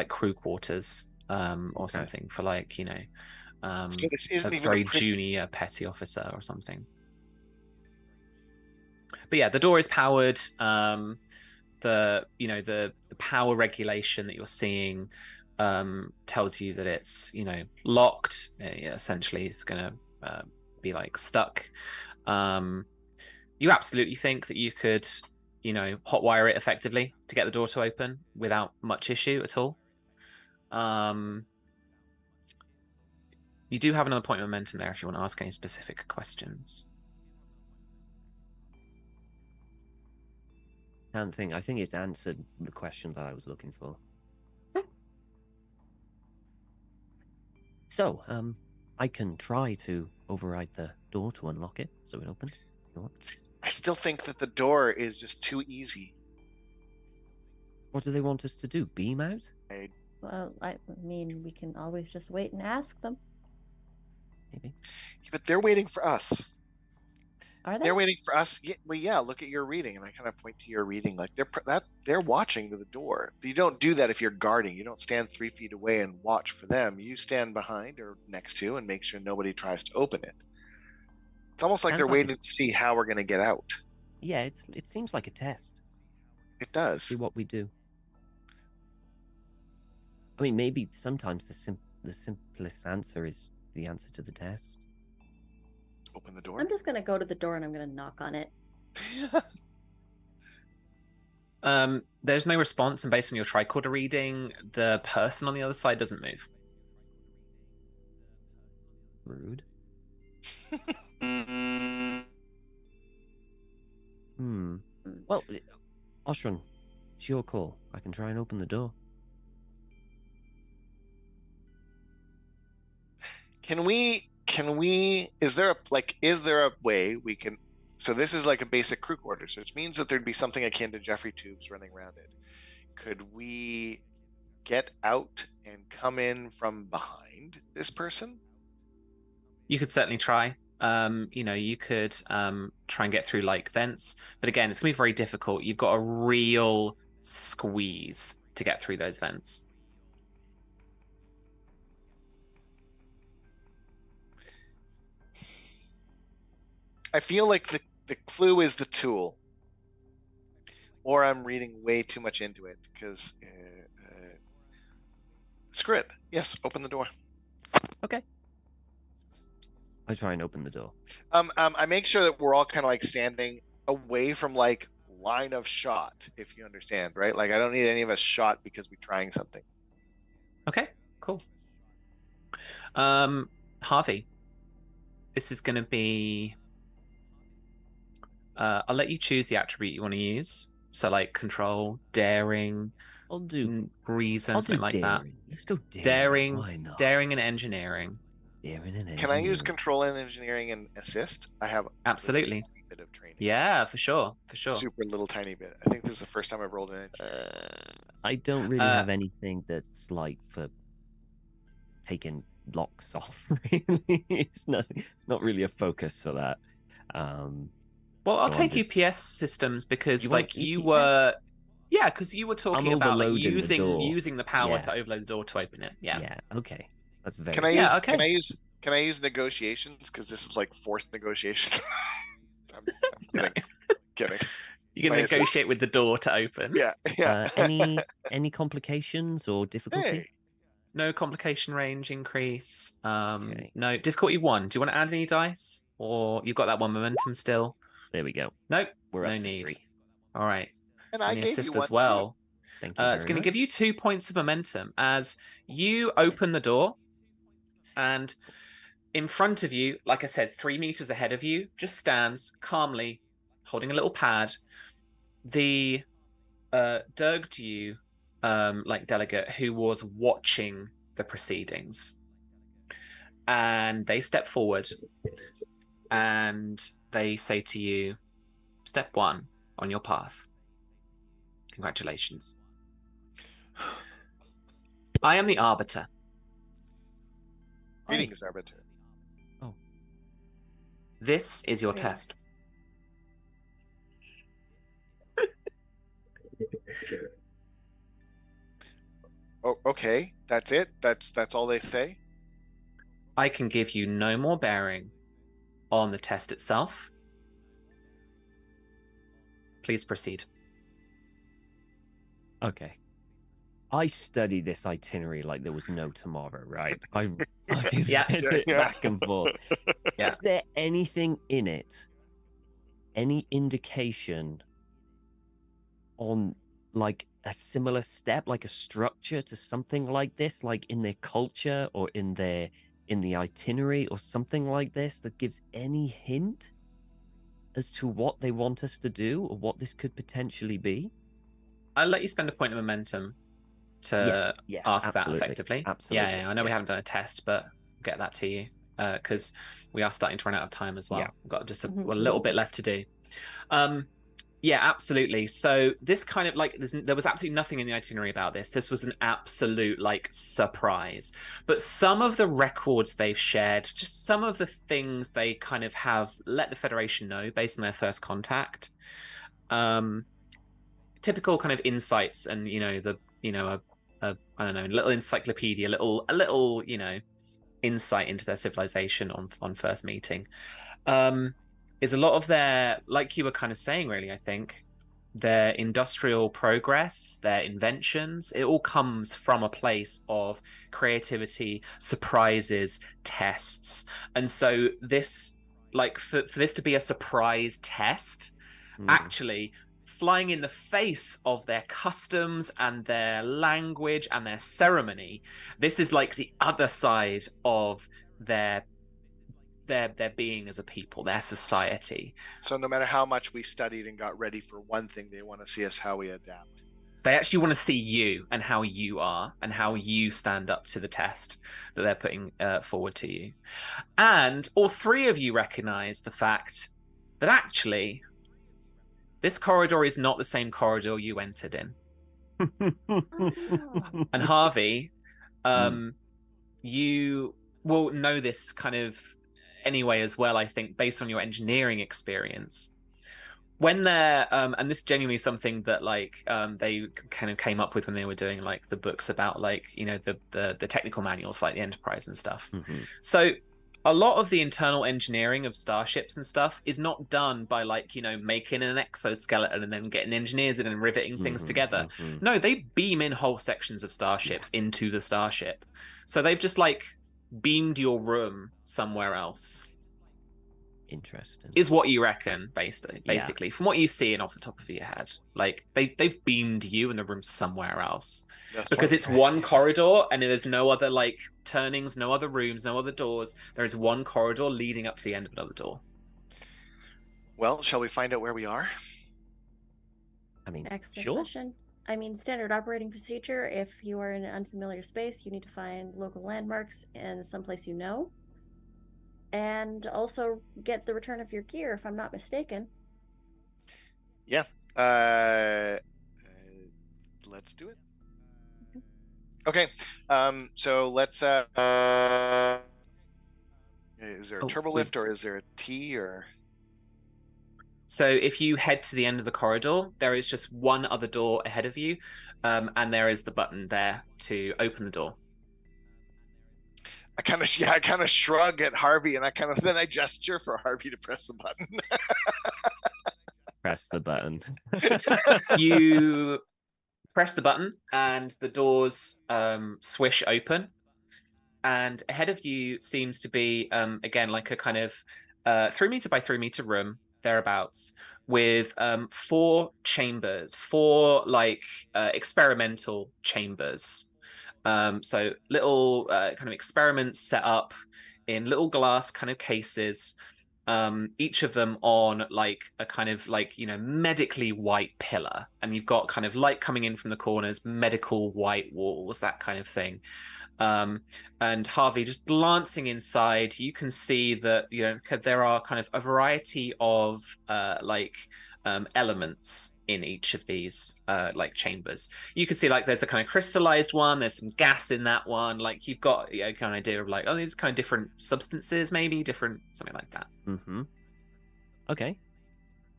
crew quarters or something for So this isn't a even very a prison. junior petty officer or something. But yeah, the door is powered. The power regulation that you're seeing tells you that it's locked. Essentially, it's going to be stuck. You absolutely think that you could hotwire it effectively to get the door to open without much issue at all. You do have another point of momentum there if you want to ask any specific questions. I think it's answered the question that I was looking for. So, I can try to override the door to unlock it so it opens. I still think that the door is just too easy. What do they want us to do? Beam out? Well, I mean, we can always just wait and ask them. Maybe. But they're waiting for us. Are they? They're waiting for us. Yeah, well, yeah. Look at your reading, and I kind of point to your reading. Like they're watching to the door. You don't do that if you're guarding. You don't stand 3 feet away and watch for them. You stand behind or next to and make sure nobody tries to open it. It's almost like Sounds they're like waiting to see how we're going to get out. Yeah, it seems like a test. It does. See what we do. I mean, maybe sometimes the simplest answer is the answer to the test. Open the door. I'm just gonna go to the door and I'm gonna knock on it. There's no response, and based on your tricorder reading, the person on the other side doesn't move. Rude. Well, Oshron, it's your call. I can try and open the door. Can we, is there a way we can, so this is like a basic crew quarters, which means that there'd be something akin to Jeffrey tubes running around it. Could we get out and come in from behind this person? You could certainly try. You could try and get through vents, but again, it's gonna be very difficult. You've got a real squeeze to get through those vents. I feel like the clue is the tool, or I'm reading way too much into it because screw it. Yes, open the door. Okay. I try and open the door. I make sure that we're all kind of standing away from line of shot, if you understand, right? I don't need any of us shot because we're trying something. Okay, cool. Harvey, this is going to be. I'll let you choose the attribute you want to use. So control, daring, I'll do reason, I'll something do like daring. that. Let's go daring. Why not? Daring and engineering. Daring and engineering. Can I use control and engineering and assist? I have absolutely a bit of training. Yeah, for sure. Super little tiny bit. I think this is the first time I've rolled an engineering. I don't really have anything that's for taking locks off. Really, it's not really a focus for that. Well, I'll take UPS systems because you were talking about using the power to overload the door to open it. Yeah, okay, that's very. Can I use negotiations because this is forced negotiation? I'm kidding. Kidding. You can negotiate with the door to open. Yeah. Any complications or difficulty? Hey. No complication range increase. Okay. No difficulty 1. Do you want to add any dice, or you've got that one momentum still? There we go. Nope. We're no up to need. 3. All right. And I Let me gave you assist one as well. Thank you very It's going to much. give you 2 points of momentum as you open the door, and in front of you, like I said, 3 meters ahead of you, just stands calmly, holding a little pad, the Derg'due delegate who was watching the proceedings. And they step forward and they say to you, step 1 on your path. Congratulations. I am the Arbiter. Greetings, Arbiter. This is your Greetings. test. Oh, okay. That's it? That's all they say? I can give you no more bearing on the test itself. Please proceed. Okay. I studied this itinerary like there was no tomorrow, right? I Yeah. read it Yeah. back and forth. Yeah. Is there anything in it? Any indication on like a similar step, like a structure to something like this, like in their culture or in the itinerary or something like this that gives any hint as to what they want us to do or what this could potentially be? I'll let you spend a point of momentum to ask that absolutely. effectively. Absolutely. Yeah, I know we haven't done a test, but I'll get that to you because we are starting to run out of time as well. Yeah. We've got just a Mhm. little bit left to do. Yeah, absolutely. So this kind of like there was absolutely nothing in the itinerary about this. This was an absolute like surprise. But some of the records they've shared, just some of the things they kind of have let the Federation know based on their first contact. Typical kind of insights and I don't know, little encyclopedia, a little insight into their civilization on first meeting. Is a lot of their, like you were kind of saying, really, I think, their industrial progress, their inventions, it all comes from a place of creativity, surprises, tests. And so this, like, for this to be a surprise test, actually flying in the face of their customs and their language and their ceremony, this is like the other side of their being as a people, their society. So no matter how much we studied and got ready for one thing, they want to see us how we adapt. They actually want to see you and how you are and how you stand up to the test that they're putting forward to you. And all 3 of you recognize the fact that actually this corridor is not the same corridor you entered in. And Harvey, you will know this kind of anyway as well, I think, based on your engineering experience. When they're and this genuinely is something that like they kind of came up with when they were doing like the books about like the technical manuals for like the Enterprise and stuff. So a lot of the internal engineering of starships and stuff is not done by like making an exoskeleton and then getting engineers in and riveting things together. No, they beam in whole sections of starships into the starship. So they've just like beamed your room somewhere else. Interesting. Is what you reckon, basically, from what you see and off the top of your head. Like they've beamed you in the room somewhere else. That's because what it's I'm one saying. corridor and there's no other like turnings, no other rooms, no other doors. There is one corridor leading up to the end of another door. Well, shall we find out where we are? I mean, Excellent sure. question. I mean, standard operating procedure, if you are in an unfamiliar space, you need to find local landmarks and someplace you know. And also get the return of your gear, if I'm not mistaken. Yeah. Let's do it. Okay. So let's is there a turbo lift or is there a T or? So if you head to the end of the corridor, there is just one other door ahead of you, and there is the button there to open the door. I kind of shrug at Harvey, and then I gesture for Harvey to press the button. Press the button. You press the button, and the doors swish open. And ahead of you seems to be again like a kind of 3 meter by 3 meter room. thereabouts, with 4 chambers, 4 like experimental chambers. So little kind of experiments set up in little glass kind of cases, each of them on like a kind of like, you know, medically white pillar, and you've got kind of light coming in from the corners, medical white walls, that kind of thing. And Harvey, just glancing inside, you can see that, you know, there are kind of a variety of elements in each of these like chambers. You can see like there's a kind of crystallized one, there's some gas in that one, like you've got, you know, kind of idea of like, oh, these kind of different substances, maybe different, something like that. Okay.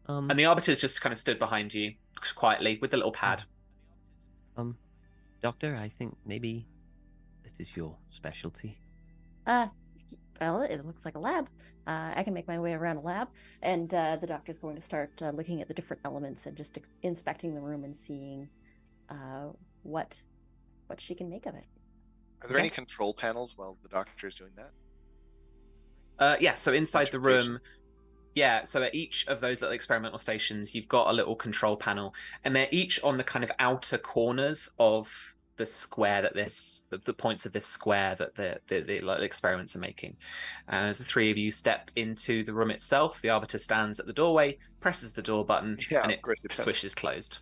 And the arbiter's just kind of stood behind you quietly with the little pad. Doctor, I think maybe this is your specialty. Well, it looks like a lab. I can make my way around a lab, and the doctor's going to start looking at the different elements and just inspecting the room and seeing what she can make of it. Are there any control panels while the doctor is doing that? Yeah, so inside the room, so at each of those little experimental stations, you've got a little control panel, and they're each on the kind of outer corners of the square that the points of this square that the experiments are making. And as the 3 of you step into the room itself, the arbiter stands at the doorway, presses the door button, and it swishes closed.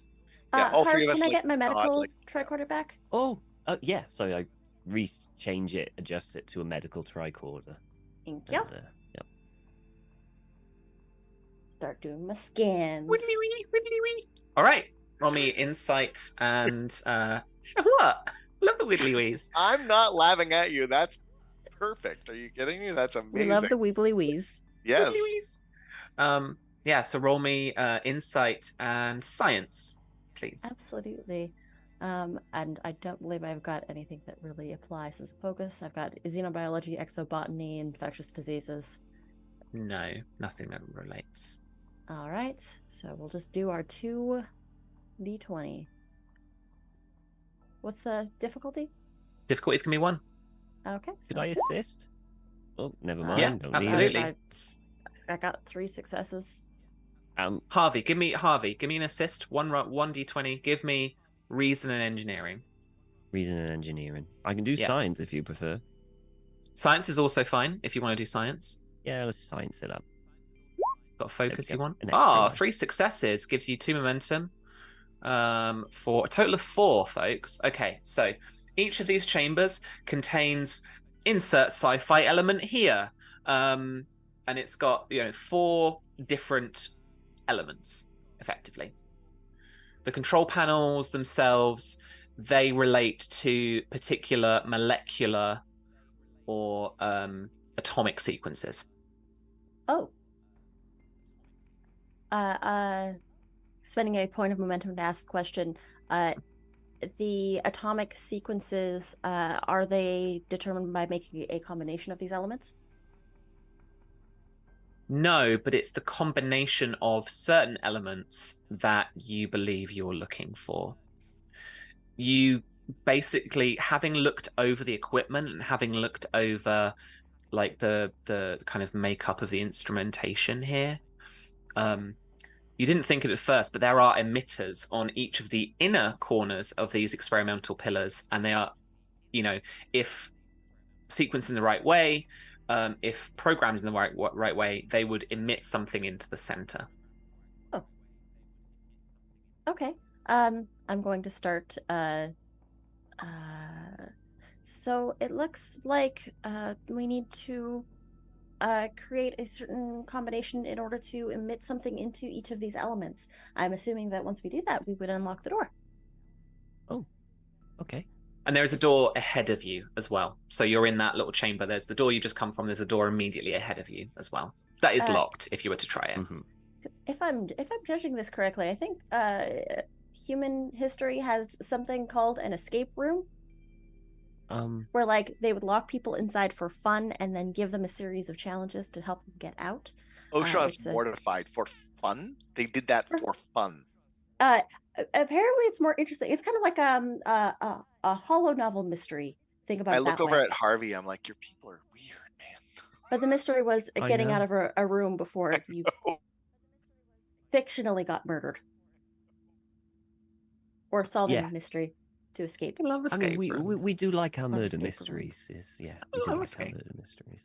Yeah, all 3 of us. Can I get my medical tricorder back? Yeah. So I rechange it, adjust it to a medical tricorder. Thank you. Yep. Start doing my scans. All right. Roll me insight and what? Love the wiggly wheeze. I'm not laughing at you. That's perfect. Are you kidding me? That's amazing. We love the weebly wheeze. Yes. So roll me insight and science, please. Absolutely. And I don't believe I've got anything that really applies as a focus. I've got xenobiology, exobotany, infectious diseases. No, nothing that relates. All right. So we'll just do our 2d20. What's the difficulty? Difficulty is going to be 1. Okay. Did I assist? Oh, never mind. Yeah, absolutely. I got 3 successes. Harvey, give me an assist. 1d20. Give me reason and engineering. Reason and engineering. I can do science if you prefer. Science is also fine if you want to do science. Yeah, let's science it up. Got focus you want? 3 successes gives you 2 momentum. For a total of 4, folks. Okay, so each of these chambers contains insert sci-fi element here. And it's got, 4 different elements, effectively. The control panels themselves, they relate to particular molecular or atomic sequences. Oh. Spending a point of momentum to ask the question, the atomic sequences, are they determined by making a combination of these elements? No, but it's the combination of certain elements that you believe you're looking for. You basically, having looked over the equipment and having looked over like the kind of makeup of the instrumentation here, you didn't think it at first, but there are emitters on each of the inner corners of these experimental pillars, and they are, if sequenced in the right way, if programmed in the right way, they would emit something into the center. Oh. Okay. I'm going to start. So it looks like we need to create a certain combination in order to emit something into each of these elements. I'm assuming that once we do that, we would unlock the door. Oh, okay. And there's a door ahead of you as well. So you're in that little chamber. There's the door you just come from. There's a door immediately ahead of you as well. That is locked if you were to try it. Mm-hmm. If I'm judging this correctly, I think human history has something called an escape room. Where like they would lock people inside for fun and then give them a series of challenges to help them get out. Oshron's mortified. For fun? They did that for fun. Apparently it's more interesting. It's kind of like a hollow novel mystery. Think about it. I look over at Harvey. I'm like, your people are weird, man. But the mystery was getting out of a room before you. fictionally got murdered. Or solving Yeah. a mystery to escape. I love I escape mean, rooms. we do like our Love murder escape mysteries. rooms. We I do love like our escape. murder mysteries.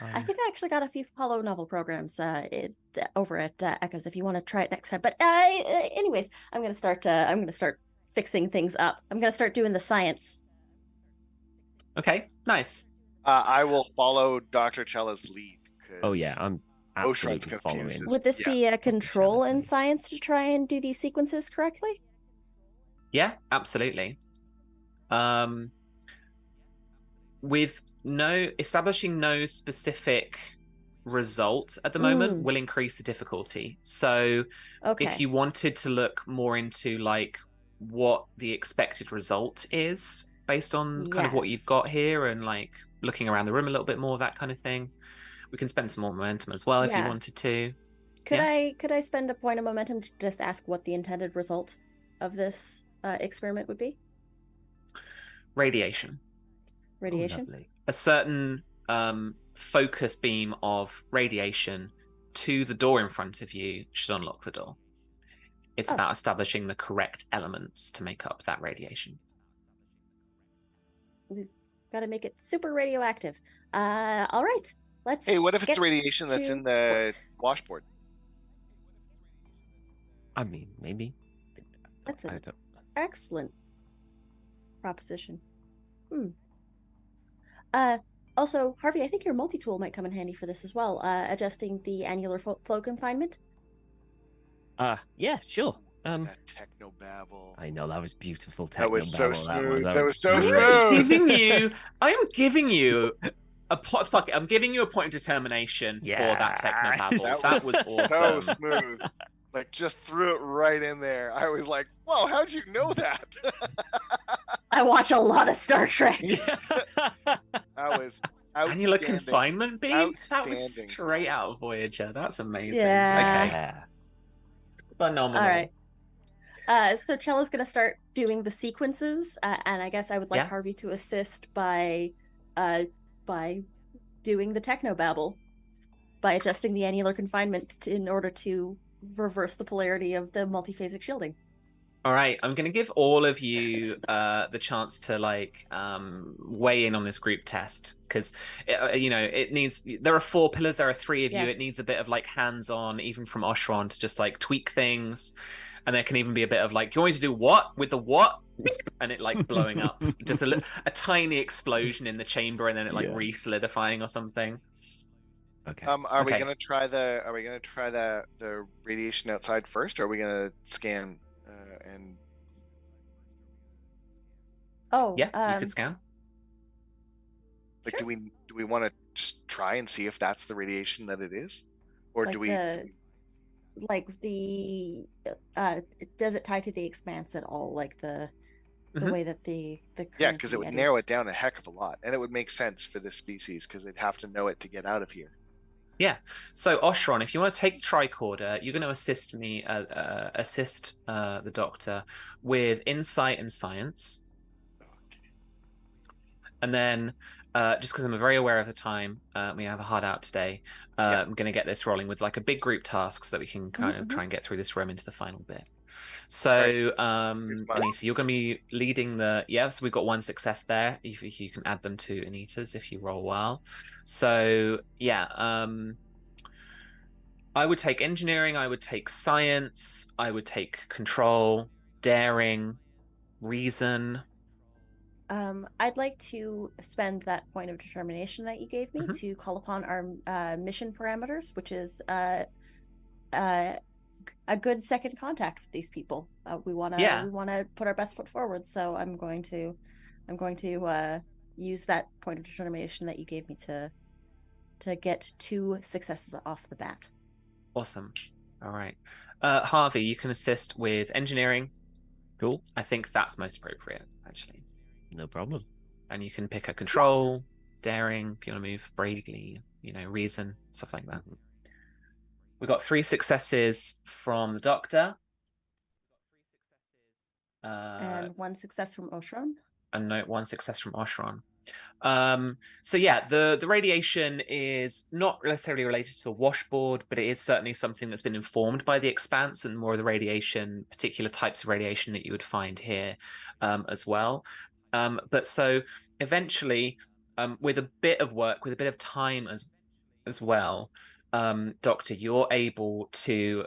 I think I actually got a few hollow novel programs over at Ekka's if you want to try it next time. But anyways, I'm gonna start fixing things up. I'm gonna start doing the science. Okay, nice. I will follow Dr. Chella's lead. Oh yeah, 'cause I'm Oshron's absolutely following. confused. Would this Yeah. be a control Chalice in lead. science to try and do these sequences correctly? Yeah, absolutely. With establishing no specific result at the moment will increase the difficulty. So Okay. if you wanted to look more into like what the expected result is based on kind of what you've got here and like looking around the room a little bit more, that kind of thing, we can spend some more momentum as well if you wanted to. Could I spend a point of momentum to just ask what the intended result of this experiment would be? Radiation. Radiation? Oh, lovely. A certain focus beam of radiation to the door in front of you should unlock the door. It's about establishing the correct elements to make up that radiation. We've got to make it super radioactive. All right. Let's. Hey, what if it's get radiation that's to in the work. washboard? I mean, maybe. That's I an don't. excellent proposition. Also, Harvey, I think your multi-tool might come in handy for this as well. Adjusting the annular flow confinement. Yeah, sure. That techno babble. I know that was beautiful. That was so technobabble, smooth. That was so great. smooth. I am giving you I'm giving you a point of determination for that technobabble. That was so awesome. smooth. Like just threw it right in there. I was like, "Whoa, how'd you know that?" I watch a lot of Star Trek. That was Annular outstanding. confinement beam? That was Outstanding. straight out of Voyager. That's amazing. Yeah. Okay. Phenomenal. All right. So Chella's gonna start doing the sequences, and I guess I would like Harvey to assist by doing the technobabble, by adjusting the annular confinement in order to reverse the polarity of the multiphasic shielding. All right, I'm going to give all of you the chance to like weigh in on this group test because it needs. There are 4 pillars. There are 3 of you. It needs a bit of like hands-on, even from Oshron, to just like tweak things, and there can even be a bit of like, you want me to do what with the what, and it like blowing up, just a tiny explosion in the chamber, and then it like re-solidifying or something. Okay. Are we gonna try the radiation outside first, or are we gonna scan and? Oh yeah, you could scan. Like, sure. do we want to just try and see if that's the radiation that it is, or like do we? Does it tie to the expanse at all? Like the way that the yeah, because it would narrow it down a heck of a lot, and it would make sense for this species because they'd have to know it to get out of here. Yeah. So Oshron, if you want to take the tricorder, you're going to assist me, assist the doctor with insight and science. Okay. And then, just because I'm very aware of the time, we have a hard out today. I'm going to get this rolling with like a big group task so that we can kind of try and get through this room into the final bit. So, Anita, you're going to be leading the. So we've got 1 success there. You can add them to Anita's if you roll well. So I would take engineering. I would take science. I would take control, daring, reason. I'd like to spend that point of determination that you gave me to call upon our mission parameters, which is a good second contact with these people. We want to put our best foot forward. So I'm going to use that point of determination that you gave me to get 2 successes off the bat. Awesome. All right, Harvey, you can assist with engineering. Cool. I think that's most appropriate, actually. No problem. And you can pick a control, daring, if you want to move bravely, reason, stuff like that. We got 3 successes from the doctor. And 1 success from Oshron. a note, 1 success from Oshron. So yeah, the radiation is not necessarily related to the washboard, but it is certainly something that's been informed by the Expanse and more of the radiation, particular types of radiation that you would find here as well. But so eventually, with a bit of work, with a bit of time as well, Doctor, you're able to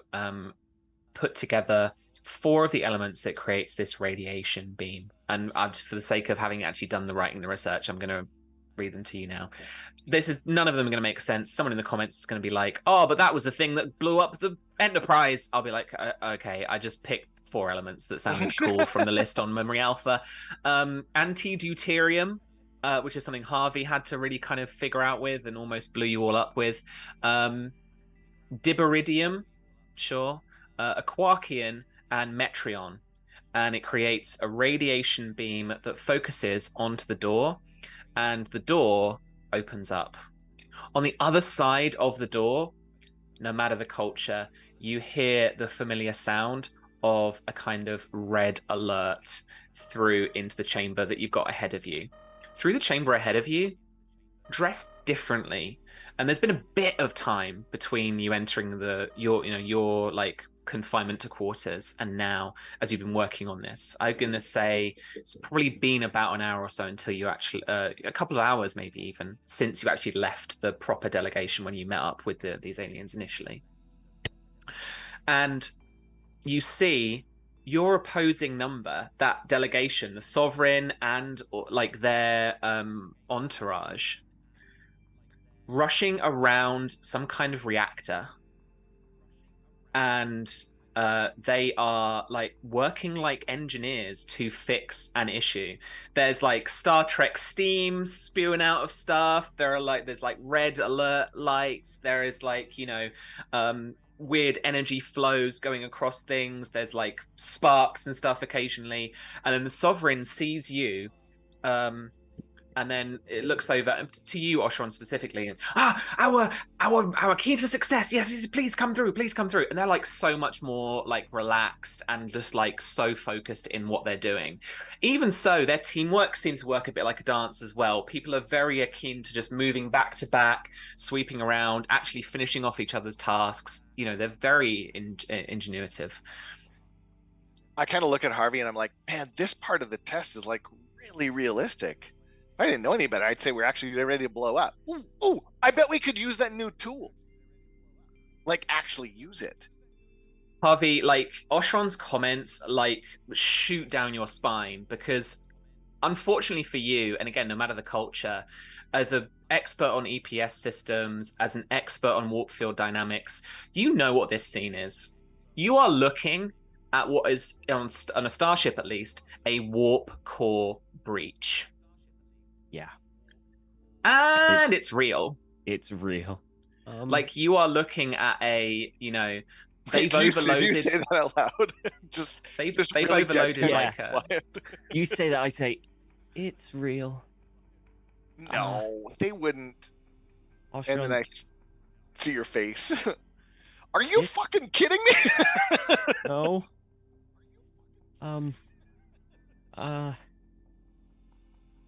put together 4 of the elements that creates this radiation beam. And for the sake of having actually done the writing, the research, I'm going to read them to you now. None of them are going to make sense. Someone in the comments is going to be like, oh, but that was the thing that blew up the Enterprise. I'll be like, okay, I just picked 4 elements that sounded cool from the list on Memory Alpha. Antideuterium, which is something Harvey had to really kind of figure out with and almost blew you all up with. Dibiridium, sure. A Quarkian, and Metreon. And it creates a radiation beam that focuses onto the door, and the door opens up. On the other side of the door, no matter the culture, you hear the familiar sound of a kind of red alert through into the chamber that you've got ahead of you. Through the chamber ahead of you, dressed differently, and there's been a bit of time between you entering your like confinement to quarters and now, as you've been working on this. I'm gonna say it's probably been about an hour or so until you actually a couple of hours maybe even since you actually left the proper delegation when you met up with these aliens initially. And you see your opposing number, that delegation, the Sovereign and like their entourage, rushing around some kind of reactor, and they are like working like engineers to fix an issue. There's like Star Trek steam spewing out of stuff. There's like red alert lights. There is like, weird energy flows going across things. There's like sparks and stuff occasionally. And then the Sovereign sees you, and then it looks over to you, Oshron, specifically. And, our key to success. Yes, please come through. Please come through. And they're like so much more like relaxed and just like so focused in what they're doing. Even so, their teamwork seems to work a bit like a dance as well. People are very keen to just moving back to back, sweeping around, actually finishing off each other's tasks. They're very ingenuitive. I kind of look at Harvey and I'm like, man, this part of the test is like really realistic. If I didn't know any better, I'd say we're actually ready to blow up. Ooh, I bet we could use that new tool. Like, actually use it. Harvey, like, Oshron's comments, like, shoot down your spine because, unfortunately for you, and again, no matter the culture, as an expert on EPS systems, as an expert on warp field dynamics, you know what this scene is. You are looking at what is, on a starship at least, a warp core breach. Yeah. And it's real. It's real. Like, you are looking at a, they've overloaded. Did you say that out loud? They've really overloaded like You say that, I say, it's real. No, they wouldn't. Oshron, And then I see your face. Are you fucking kidding me? No.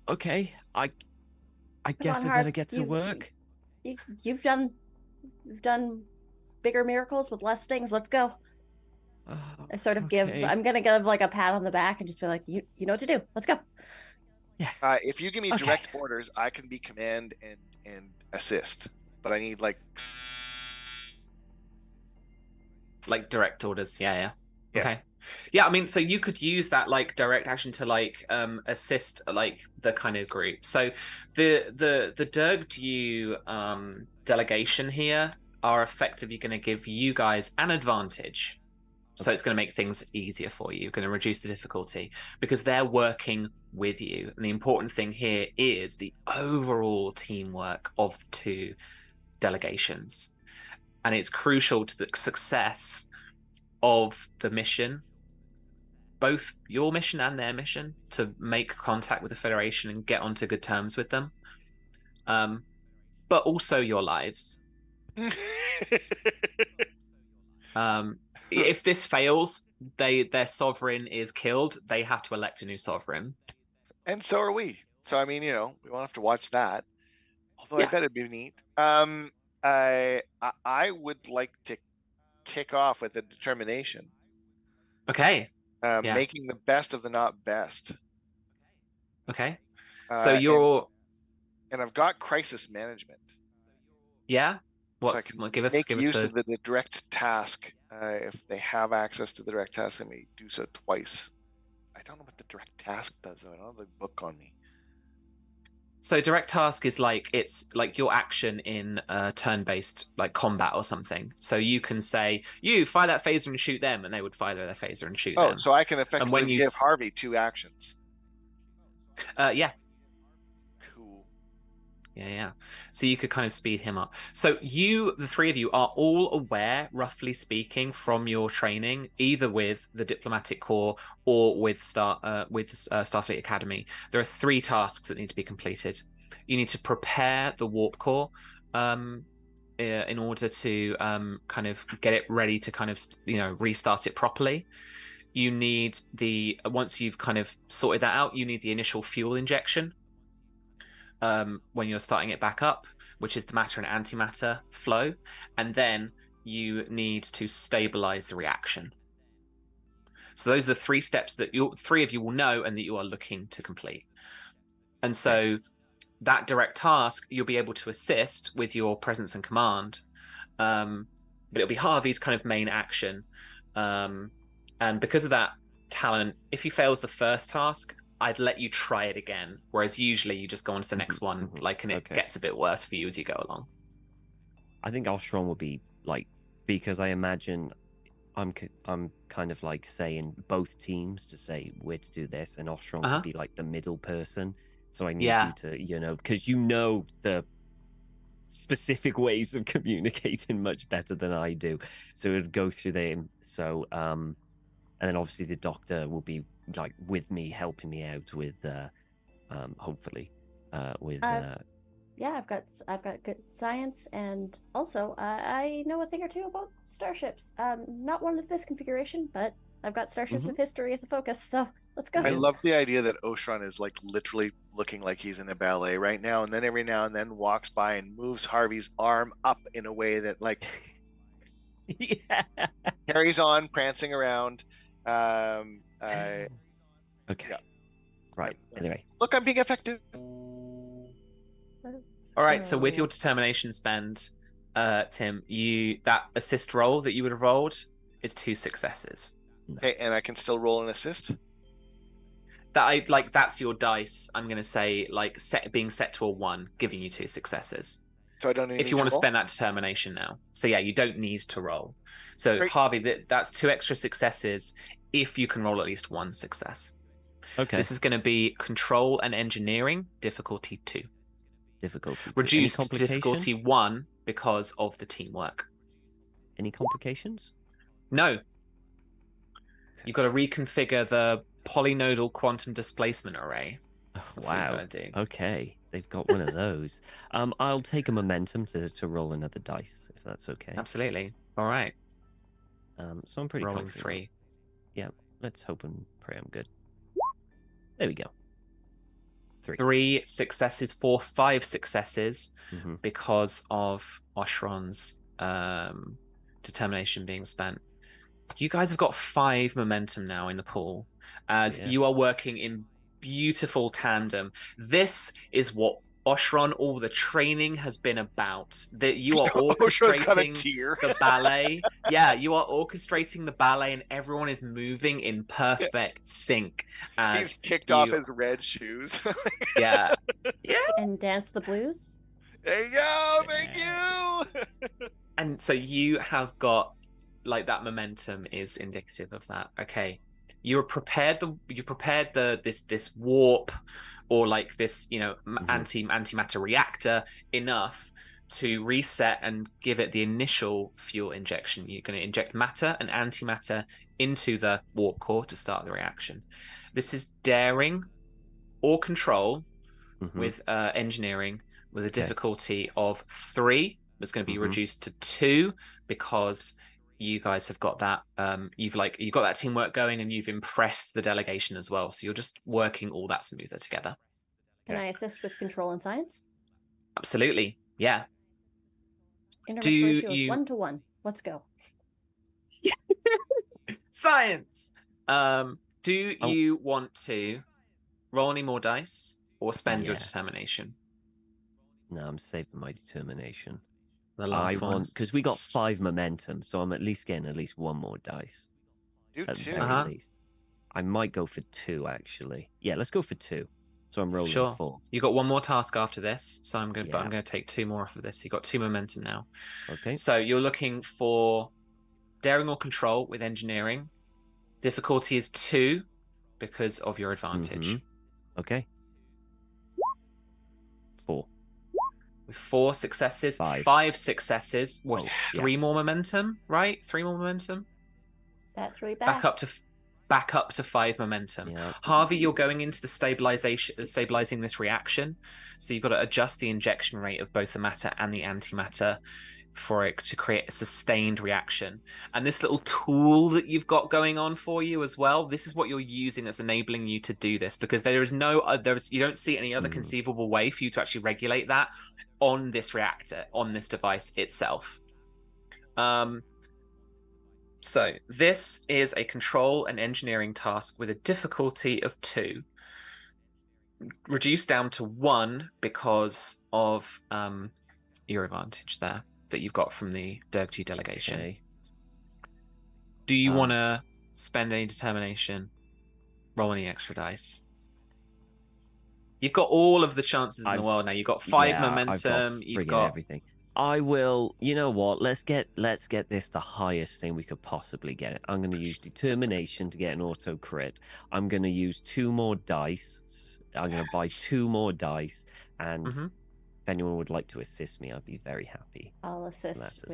Okay. I guess I better get to work. You've done bigger miracles with less things. Let's go. I sort of I'm gonna give like a pat on the back and just be like, you know what to do. Let's go. Yeah. If you give me direct orders, I can be command and assist, but I need like direct orders. Yeah. Okay. Yeah, I mean, so you could use that like direct action to like assist like the kind of group. So the Derg'due delegation here are effectively going to give you guys an advantage. So it's going to make things easier for you. You're going to reduce the difficulty because they're working with you. And the important thing here is the overall teamwork of the 2 delegations. And it's crucial to the success of the mission, both your mission and their mission, to make contact with the Federation and get onto good terms with them. But also your lives. If this fails, their sovereign is killed, they have to elect a new sovereign. And so are we. So I mean, we won't have to watch that. Although I Yeah. bet it'd be neat. I would like to kick off with a determination. Okay. Yeah. Making the best of the not best. Okay. So And you're I've got crisis management. yeah. So I What's can give us make give us use the of the direct task. If they have access to the direct task, I may do so twice. I don't know what the direct task does though. I don't have the book on me. So direct task is like it's like your action in turn-based like combat or something. So you can say, you fire that phaser and shoot them, and they would fire their phaser and shoot them. So I can And effectively when you give Harvey 2 actions. yeah. Cool. Yeah. So you could kind of speed him up. So the three of you are all aware, roughly speaking, from your training, either with the Diplomatic Corps or with Starfleet Academy. There are 3 tasks that need to be completed. You need to prepare the warp core in order to kind of get it ready to kind of restart it properly. You need once you've kind of sorted that out, you need the initial fuel injection. When you're starting it back up, which is the matter and antimatter flow, and then you need to stabilize the reaction. So those are the 3 steps that 3 of you will know and that you are looking to complete. And so that direct task, you'll be able to assist with your presence and command, but it'll be Harvey's kind of main action. And because of that talent, if he fails the first task, I'd let you try it again, whereas usually you just go on to the next one, and it gets a bit worse for you as you go along. I think Oshron will be because I imagine I'm kind of like saying both teams to say where to do this, and Oshron could be like the middle person. So I need you to, because the specific ways of communicating much better than I do. So it would go through them. So and then obviously the doctor will be like with me, helping me out with hopefully with yeah, I've got good science, and also I know a thing or two about starships. Not one of this configuration, but I've got starships of history as a focus, so let's go. I love the idea that Oshron is like literally looking like he's in a ballet right now, and then every now and then walks by and moves Harvey's arm up in a way that like carries on prancing around. Okay. Yeah. Right. Anyway. Look, I'm being effective. All right. So with your determination spend, Tim, that assist roll that you would have rolled is 2 successes. Okay, and I can still roll an assist. That's your dice. I'm gonna say being set to a 1, giving you 2 successes. So I don't need. If you want to spend that determination now, so yeah, you don't need to roll. So Great. Harvey, that's 2 extra successes if you can roll at least 1 success. Okay. This is going to be control and engineering, difficulty 2. Reduced difficulty 1 because of the teamwork. Any complications? No. You've got to reconfigure the polynodal quantum displacement array. That's wow. What you're do. Okay. They've got one of those. I'll take a momentum to roll another dice, if that's okay. Absolutely. All right. So I'm pretty rolling confident. 3. Yeah. Let's hope and pray I'm good. There we go. 3 successes, 4, 5 successes because of Oshron's determination being spent. You guys have got 5 momentum now in the pool as you are working in beautiful tandem. This is what Oshron, all the training has been about. That you are orchestrating the ballet. Yeah, you are orchestrating the ballet, and everyone is moving in perfect sync. He's kicked off his red shoes. Yeah. And dance the blues. There you go. Thank you. And so you have got that momentum is indicative of that. Okay. You prepared this warp or this antimatter reactor enough to reset and give it the initial fuel injection. You're going to inject matter and antimatter into the warp core to start the reaction. This is daring or control with engineering with a difficulty of 3. It's going to be reduced to 2 because you guys have got that. You've got that teamwork going, and you've impressed the delegation as well. So you're just working all that smoother together. Can I assist with control and science? Absolutely, yeah. Intermix ratio is 1 to 1. Let's go. Science. Do you want to roll any more dice or spend your determination? No, I'm saving my determination. The last one. Because we got 5 momentum, so I'm at least getting at least 1 more dice. Do At the 2. very least. I might go for 2, actually. Yeah, let's go for 2. So I'm rolling 4. You got 1 more task after this, so I'm going to take 2 more off of this. You got 2 momentum now. Okay. So you're looking for daring or control with engineering. Difficulty is 2 because of your advantage. Okay. 4. With 4 successes, 5 successes. What's 3 more momentum, right? 3 more momentum. That's really bad. Back up to 5 momentum. Yeah. Harvey, you're going into the stabilizing this reaction, so you've got to adjust the injection rate of both the matter and the antimatter for it to create a sustained reaction. And this little tool that you've got going on for you as well, this is what you're using that's enabling you to do this, because there is you don't see any other conceivable way for you to actually regulate that on this reactor, on this device itself. So this is a control and engineering task with a difficulty of 2, reduced down to 1 because of your advantage there that you've got from the Derg'due delegation. Okay. Do you want to spend any determination, roll any extra dice? You've got all of the chances in the world now. You've got 5 momentum. You've got everything. I will. You know what? Let's get this the highest thing we could possibly get it. I'm going to use determination to get an auto crit. I'm going to use 2 more dice. I'm going to buy 2 more dice, and if anyone would like to assist me, I'd be very happy. I'll assist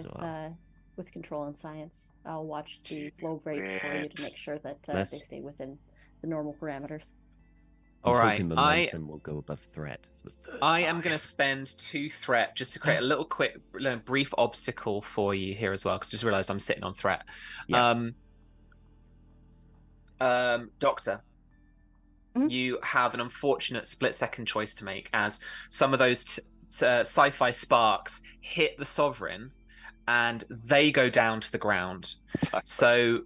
with control and science. I'll watch the flow rates for you to make sure that they stay within the normal parameters. All right, momentum will go above threat for the first I time. am going to spend 2 threat just to create a little brief obstacle for you here as well, because I just realized I'm sitting on threat. Yeah. Doctor, you have an unfortunate split-second choice to make, as some of those sci-fi sparks hit the Sovereign and they go down to the ground. So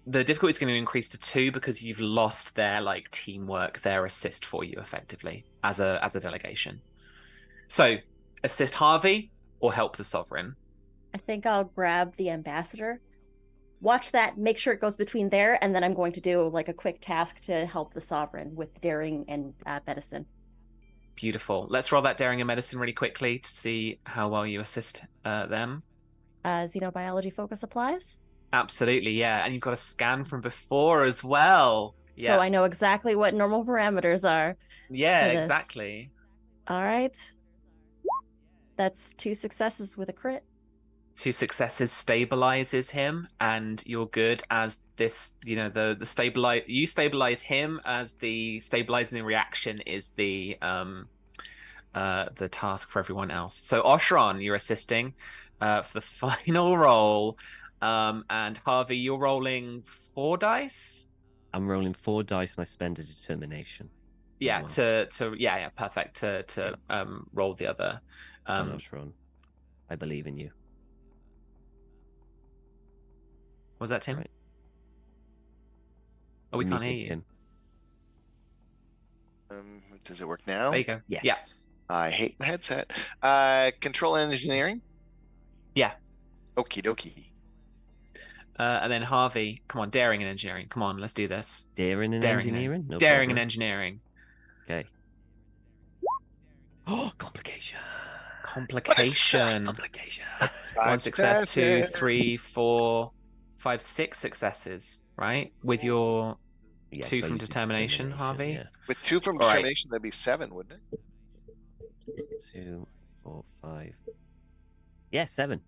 the difficulty is going to increase to 2 because you've lost their teamwork, their assist for you effectively as a delegation. So assist Harvey or help the Sovereign. I think I'll grab the ambassador, watch that, make sure it goes between there, and then I'm going to do a quick task to help the Sovereign with daring and medicine. Beautiful. Let's roll that daring and medicine really quickly to see how well you assist them. Xenobiology focus applies? Absolutely, yeah. And you've got a scan from before as well. So I know exactly what normal parameters are. Yeah, exactly. All right. That's 2 successes with a crit. 2 successes stabilizes him, and you're good as this, the stabilize. You stabilize him as the stabilizing the reaction is the task for everyone else. So Oshron, you're assisting for the final roll. And Harvey, you're rolling 4 dice. I'm rolling 4 dice, and I spend a determination. Yeah, perfect. To roll the other. Oshron, I believe in you. Was that Tim? Right. Oh, we can't hear you. Tim. Does it work now? There you go. Yes. Yeah. I hate my headset. Control and engineering? Yeah. Okie dokie. And then Harvey, come on, daring and engineering. Come on, let's do this. Daring and engineering? No daring problem. and engineering. Okay. Oh, complication. Complication. Complication. 1 success, 2, 3, 4, 5, 6 successes, right? With your 2 from determination, Harvey. Yeah. With 2 from determination, that'd be 7, wouldn't it? 2, 4, 5. Yeah, 7.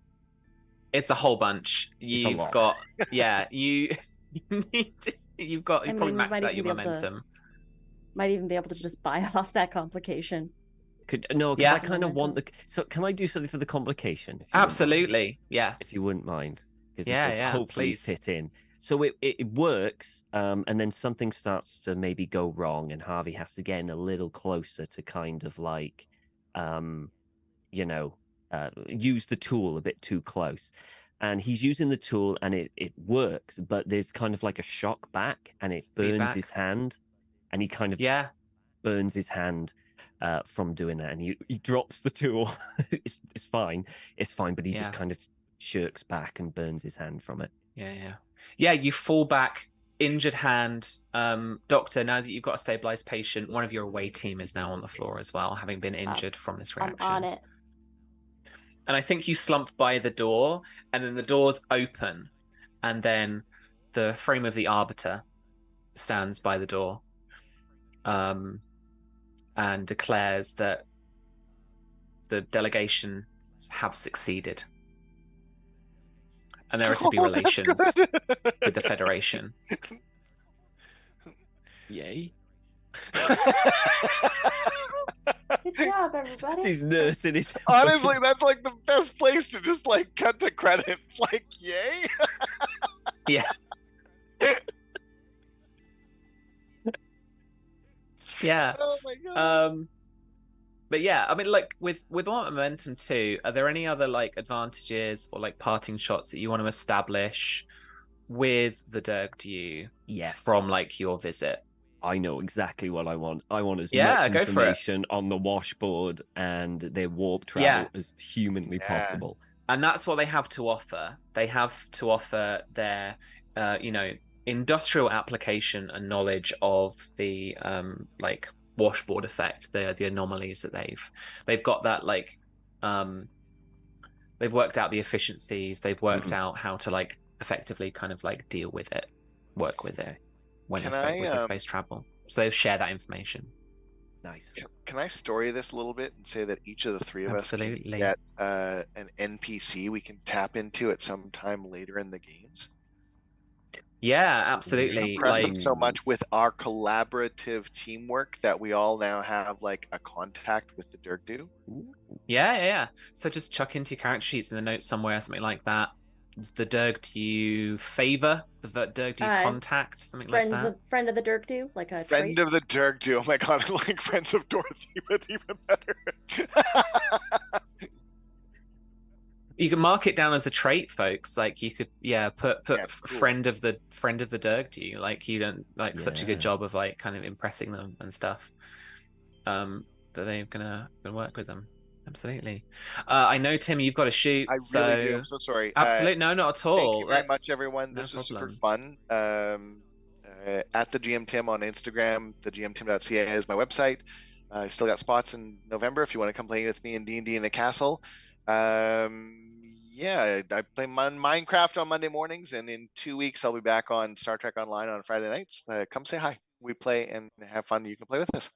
It's a whole bunch. You've got, you've probably maxed out your momentum. Might even be able to just buy off that complication. Because I kind of want the. So can I do something for the complication? Absolutely, yeah. If you wouldn't mind. because Yeah, this will yeah, hopefully please. fit in. So it works, and then something starts to maybe go wrong, and Harvey has to get in a little closer to kind of like, use the tool a bit too close. And he's using the tool, and it works, but there's kind of like a shock back, and it burns Feedback. his hand, and he kind of Yeah. burns his hand from doing that, and he drops the tool. It's fine, but he just kind of shirks back and burns his hand from it. Yeah, you fall back, injured hand. Doctor, now that you've got a stabilized patient, one of your away team is now on the floor as well, having been injured from this reaction. I'm on it. And I think you slump by the door, and then the doors open, and then the frame of the Arbiter stands by the door, and declares that the delegation have succeeded. And there are to be relations with the Federation. Yay. Good job, everybody. He's nursing his Honestly, that's like the best place to just like cut to credits. Like, yay. Yeah. Yeah. Oh my god. But yeah, I mean, like with momentum too, are there any other like advantages or like parting shots that you want to establish with the Derg'due from like your visit? I know exactly what I want. I want as much go information on the washboard and their warp travel as humanly possible. And that's what they have to offer. They have to offer their, industrial application and knowledge of the like washboard effect, the anomalies that they've got that like they've worked out the efficiencies. They've worked out how to like effectively kind of like deal with it, work with it when with the space travel. So they'll share that information. Nice. Can I story this a little bit and say that each of the three of us can get an NPC we can tap into at some time later in the games? Yeah, absolutely. Impress them so much with our collaborative teamwork that we all now have like a contact with the Derg'due. Yeah. So just chuck into your character sheets in the notes somewhere, something like that. The Derg'due favor, the Derg'due contact, something like that. Friend of the Derg'due, like a friend trait? of the Derg'due. Oh my god, like friends of Dorothy, but even better. You can mark it down as a trait, folks. Like you could, put cool. friend of the Derg'due. Like you don't like such a good job of like kind of impressing them and stuff. That they're gonna work with them. Absolutely. I know, Tim, you've got to shoot. I really do. I'm so sorry. Absolutely, no, not at all. Thank you very much, everyone. This was super fun. At the GM Tim on Instagram, thegmtim.ca is my website. I still got spots in November if you want to come play with me in D&D in a castle. I play Minecraft on Monday mornings, and in 2 weeks I'll be back on Star Trek Online on Friday nights. Come say hi. We play and have fun. You can play with us.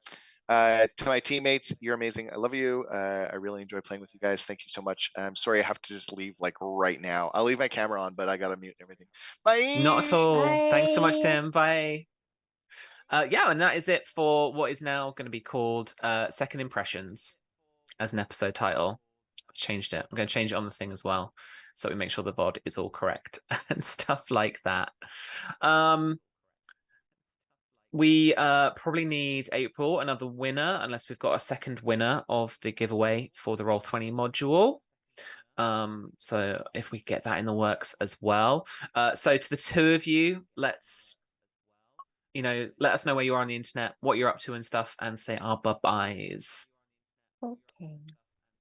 To my teammates, you're amazing. I love you. I really enjoy playing with you guys. Thank you so much. I'm sorry I have to just leave like right now. I'll leave my camera on, but I gotta mute everything. Bye. Not at all. Bye. Thanks so much, Tim. Bye. And that is it for what is now going to be called Second Impressions as an episode title. I've changed it. I'm going to change it on the thing as well, so we make sure the VOD is all correct and stuff like that. We probably need April, another winner, unless we've got a second winner of the giveaway for the Roll20 module. So if we get that in the works as well. So to the two of you, let us know where you are on the internet, what you're up to and stuff, and say our bye-byes. Okay.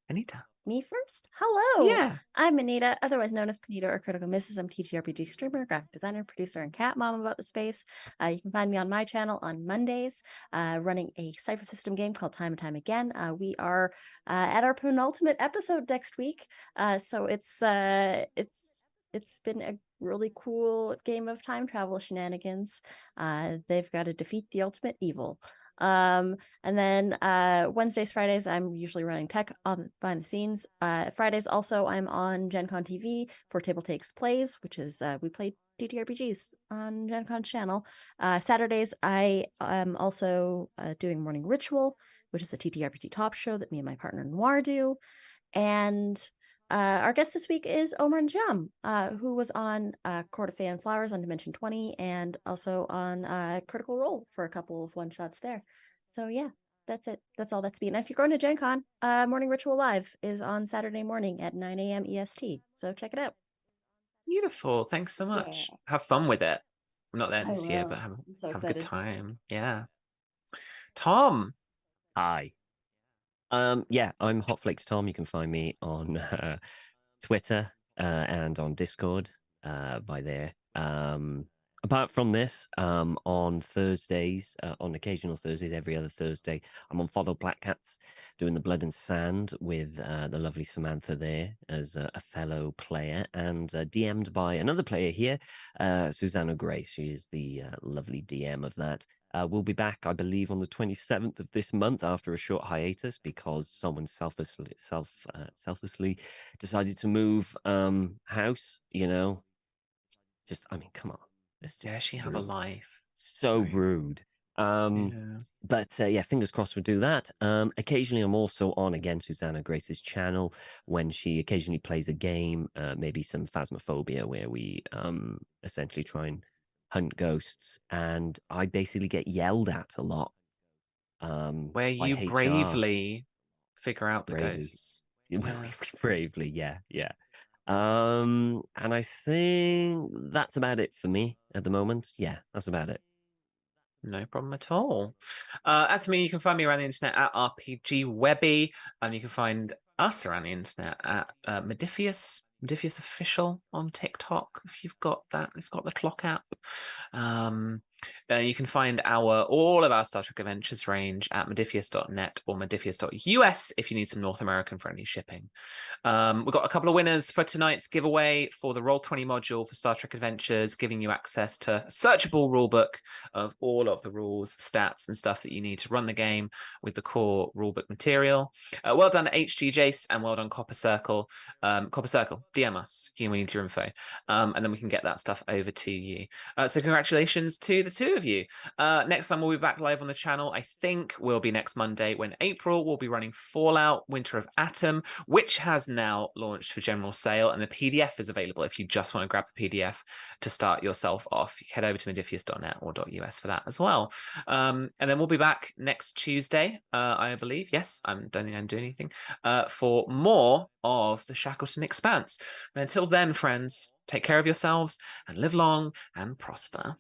Anita. Me first? Hello. Yeah. I'm Anita, otherwise known as Panita or Critical Misses. I'm TTRPG streamer, graphic designer, producer, and cat mom about the space. You can find me on my channel on Mondays, running a cipher system game called Time and Time Again. We are at our penultimate episode next week, so it's been a really cool game of time travel shenanigans. They've got to defeat the ultimate evil. And then Wednesdays, Fridays, I'm usually running tech behind the scenes. Fridays also I'm on Gen Con TV for Table Takes Plays, which is we play DTRPGs on Gen Con's channel. Saturdays I am also doing Morning Ritual, which is a TTRPG top show that me and my partner Noir do. And Our guest this week is Oshron Jam, who was on Court of Fan Flowers on Dimension 20 and also on Critical Role for a couple of one-shots there. So yeah, that's it. That's all that's been. If you're going to Gen Con, Morning Ritual Live is on Saturday morning at 9 a.m. EST. So check it out. Beautiful. Thanks so much. Yeah. Have fun with it. I'm not there I this year, will. but I'm so have a good excited. time. Yeah. Tom. Hi. Yeah, I'm Hotflakes Tom. You can find me on Twitter and on Discord by there. Apart from this, on Thursdays, on occasional Thursdays, every other Thursday, I'm on Follow Black Cats doing the Blood and Sand with the lovely Samantha there as a fellow player and DM'd by another player here, Susanna Grace. She is the lovely DM of that. We'll be back, I believe, on the 27th of this month after a short hiatus because someone selflessly decided to move house. You know, just I mean, come on, it's just Yeah, she have a rude. life. So Right. rude. Yeah. But yeah, fingers crossed we'll do that. Occasionally, I'm also on again Susanna Grace's channel when she occasionally plays a game, maybe some Phasmophobia, where we essentially try and hunt ghosts, and I basically get yelled at a lot. Where By you HR. bravely figure out the Bravely. ghosts. Yeah. Bravely, yeah. And I think that's about it for me at the moment. Yeah, that's about it. No problem at all. As for me, you can find me around the internet at RPG Webby. You can find us around the internet at Modiphius Official on TikTok. If you've got that, if you've got the clock app. You can find all of our Star Trek Adventures range at modiphius.net or modiphius.us if you need some North American friendly shipping. We've got a couple of winners for tonight's giveaway for the Roll20 module for Star Trek Adventures, giving you access to a searchable rulebook of all of the rules, stats, and stuff that you need to run the game with the core rulebook material. Well done, HG Jace, and well done, Copper Circle. Copper Circle, DM us. We need your info, and then we can get that stuff over to you. So congratulations to the two of you. Next time we'll be back live on the channel. I think will be next Monday when April will be running Fallout Winter of Atom, which has now launched for general sale, and the PDF is available if you just want to grab the PDF to start yourself off. You head over to modiphius.net or .us for that as well. And then we'll be back next Tuesday, I believe. Yes, I don't think I'm doing anything for more of the Shackleton Expanse. And until then, friends, take care of yourselves and live long and prosper.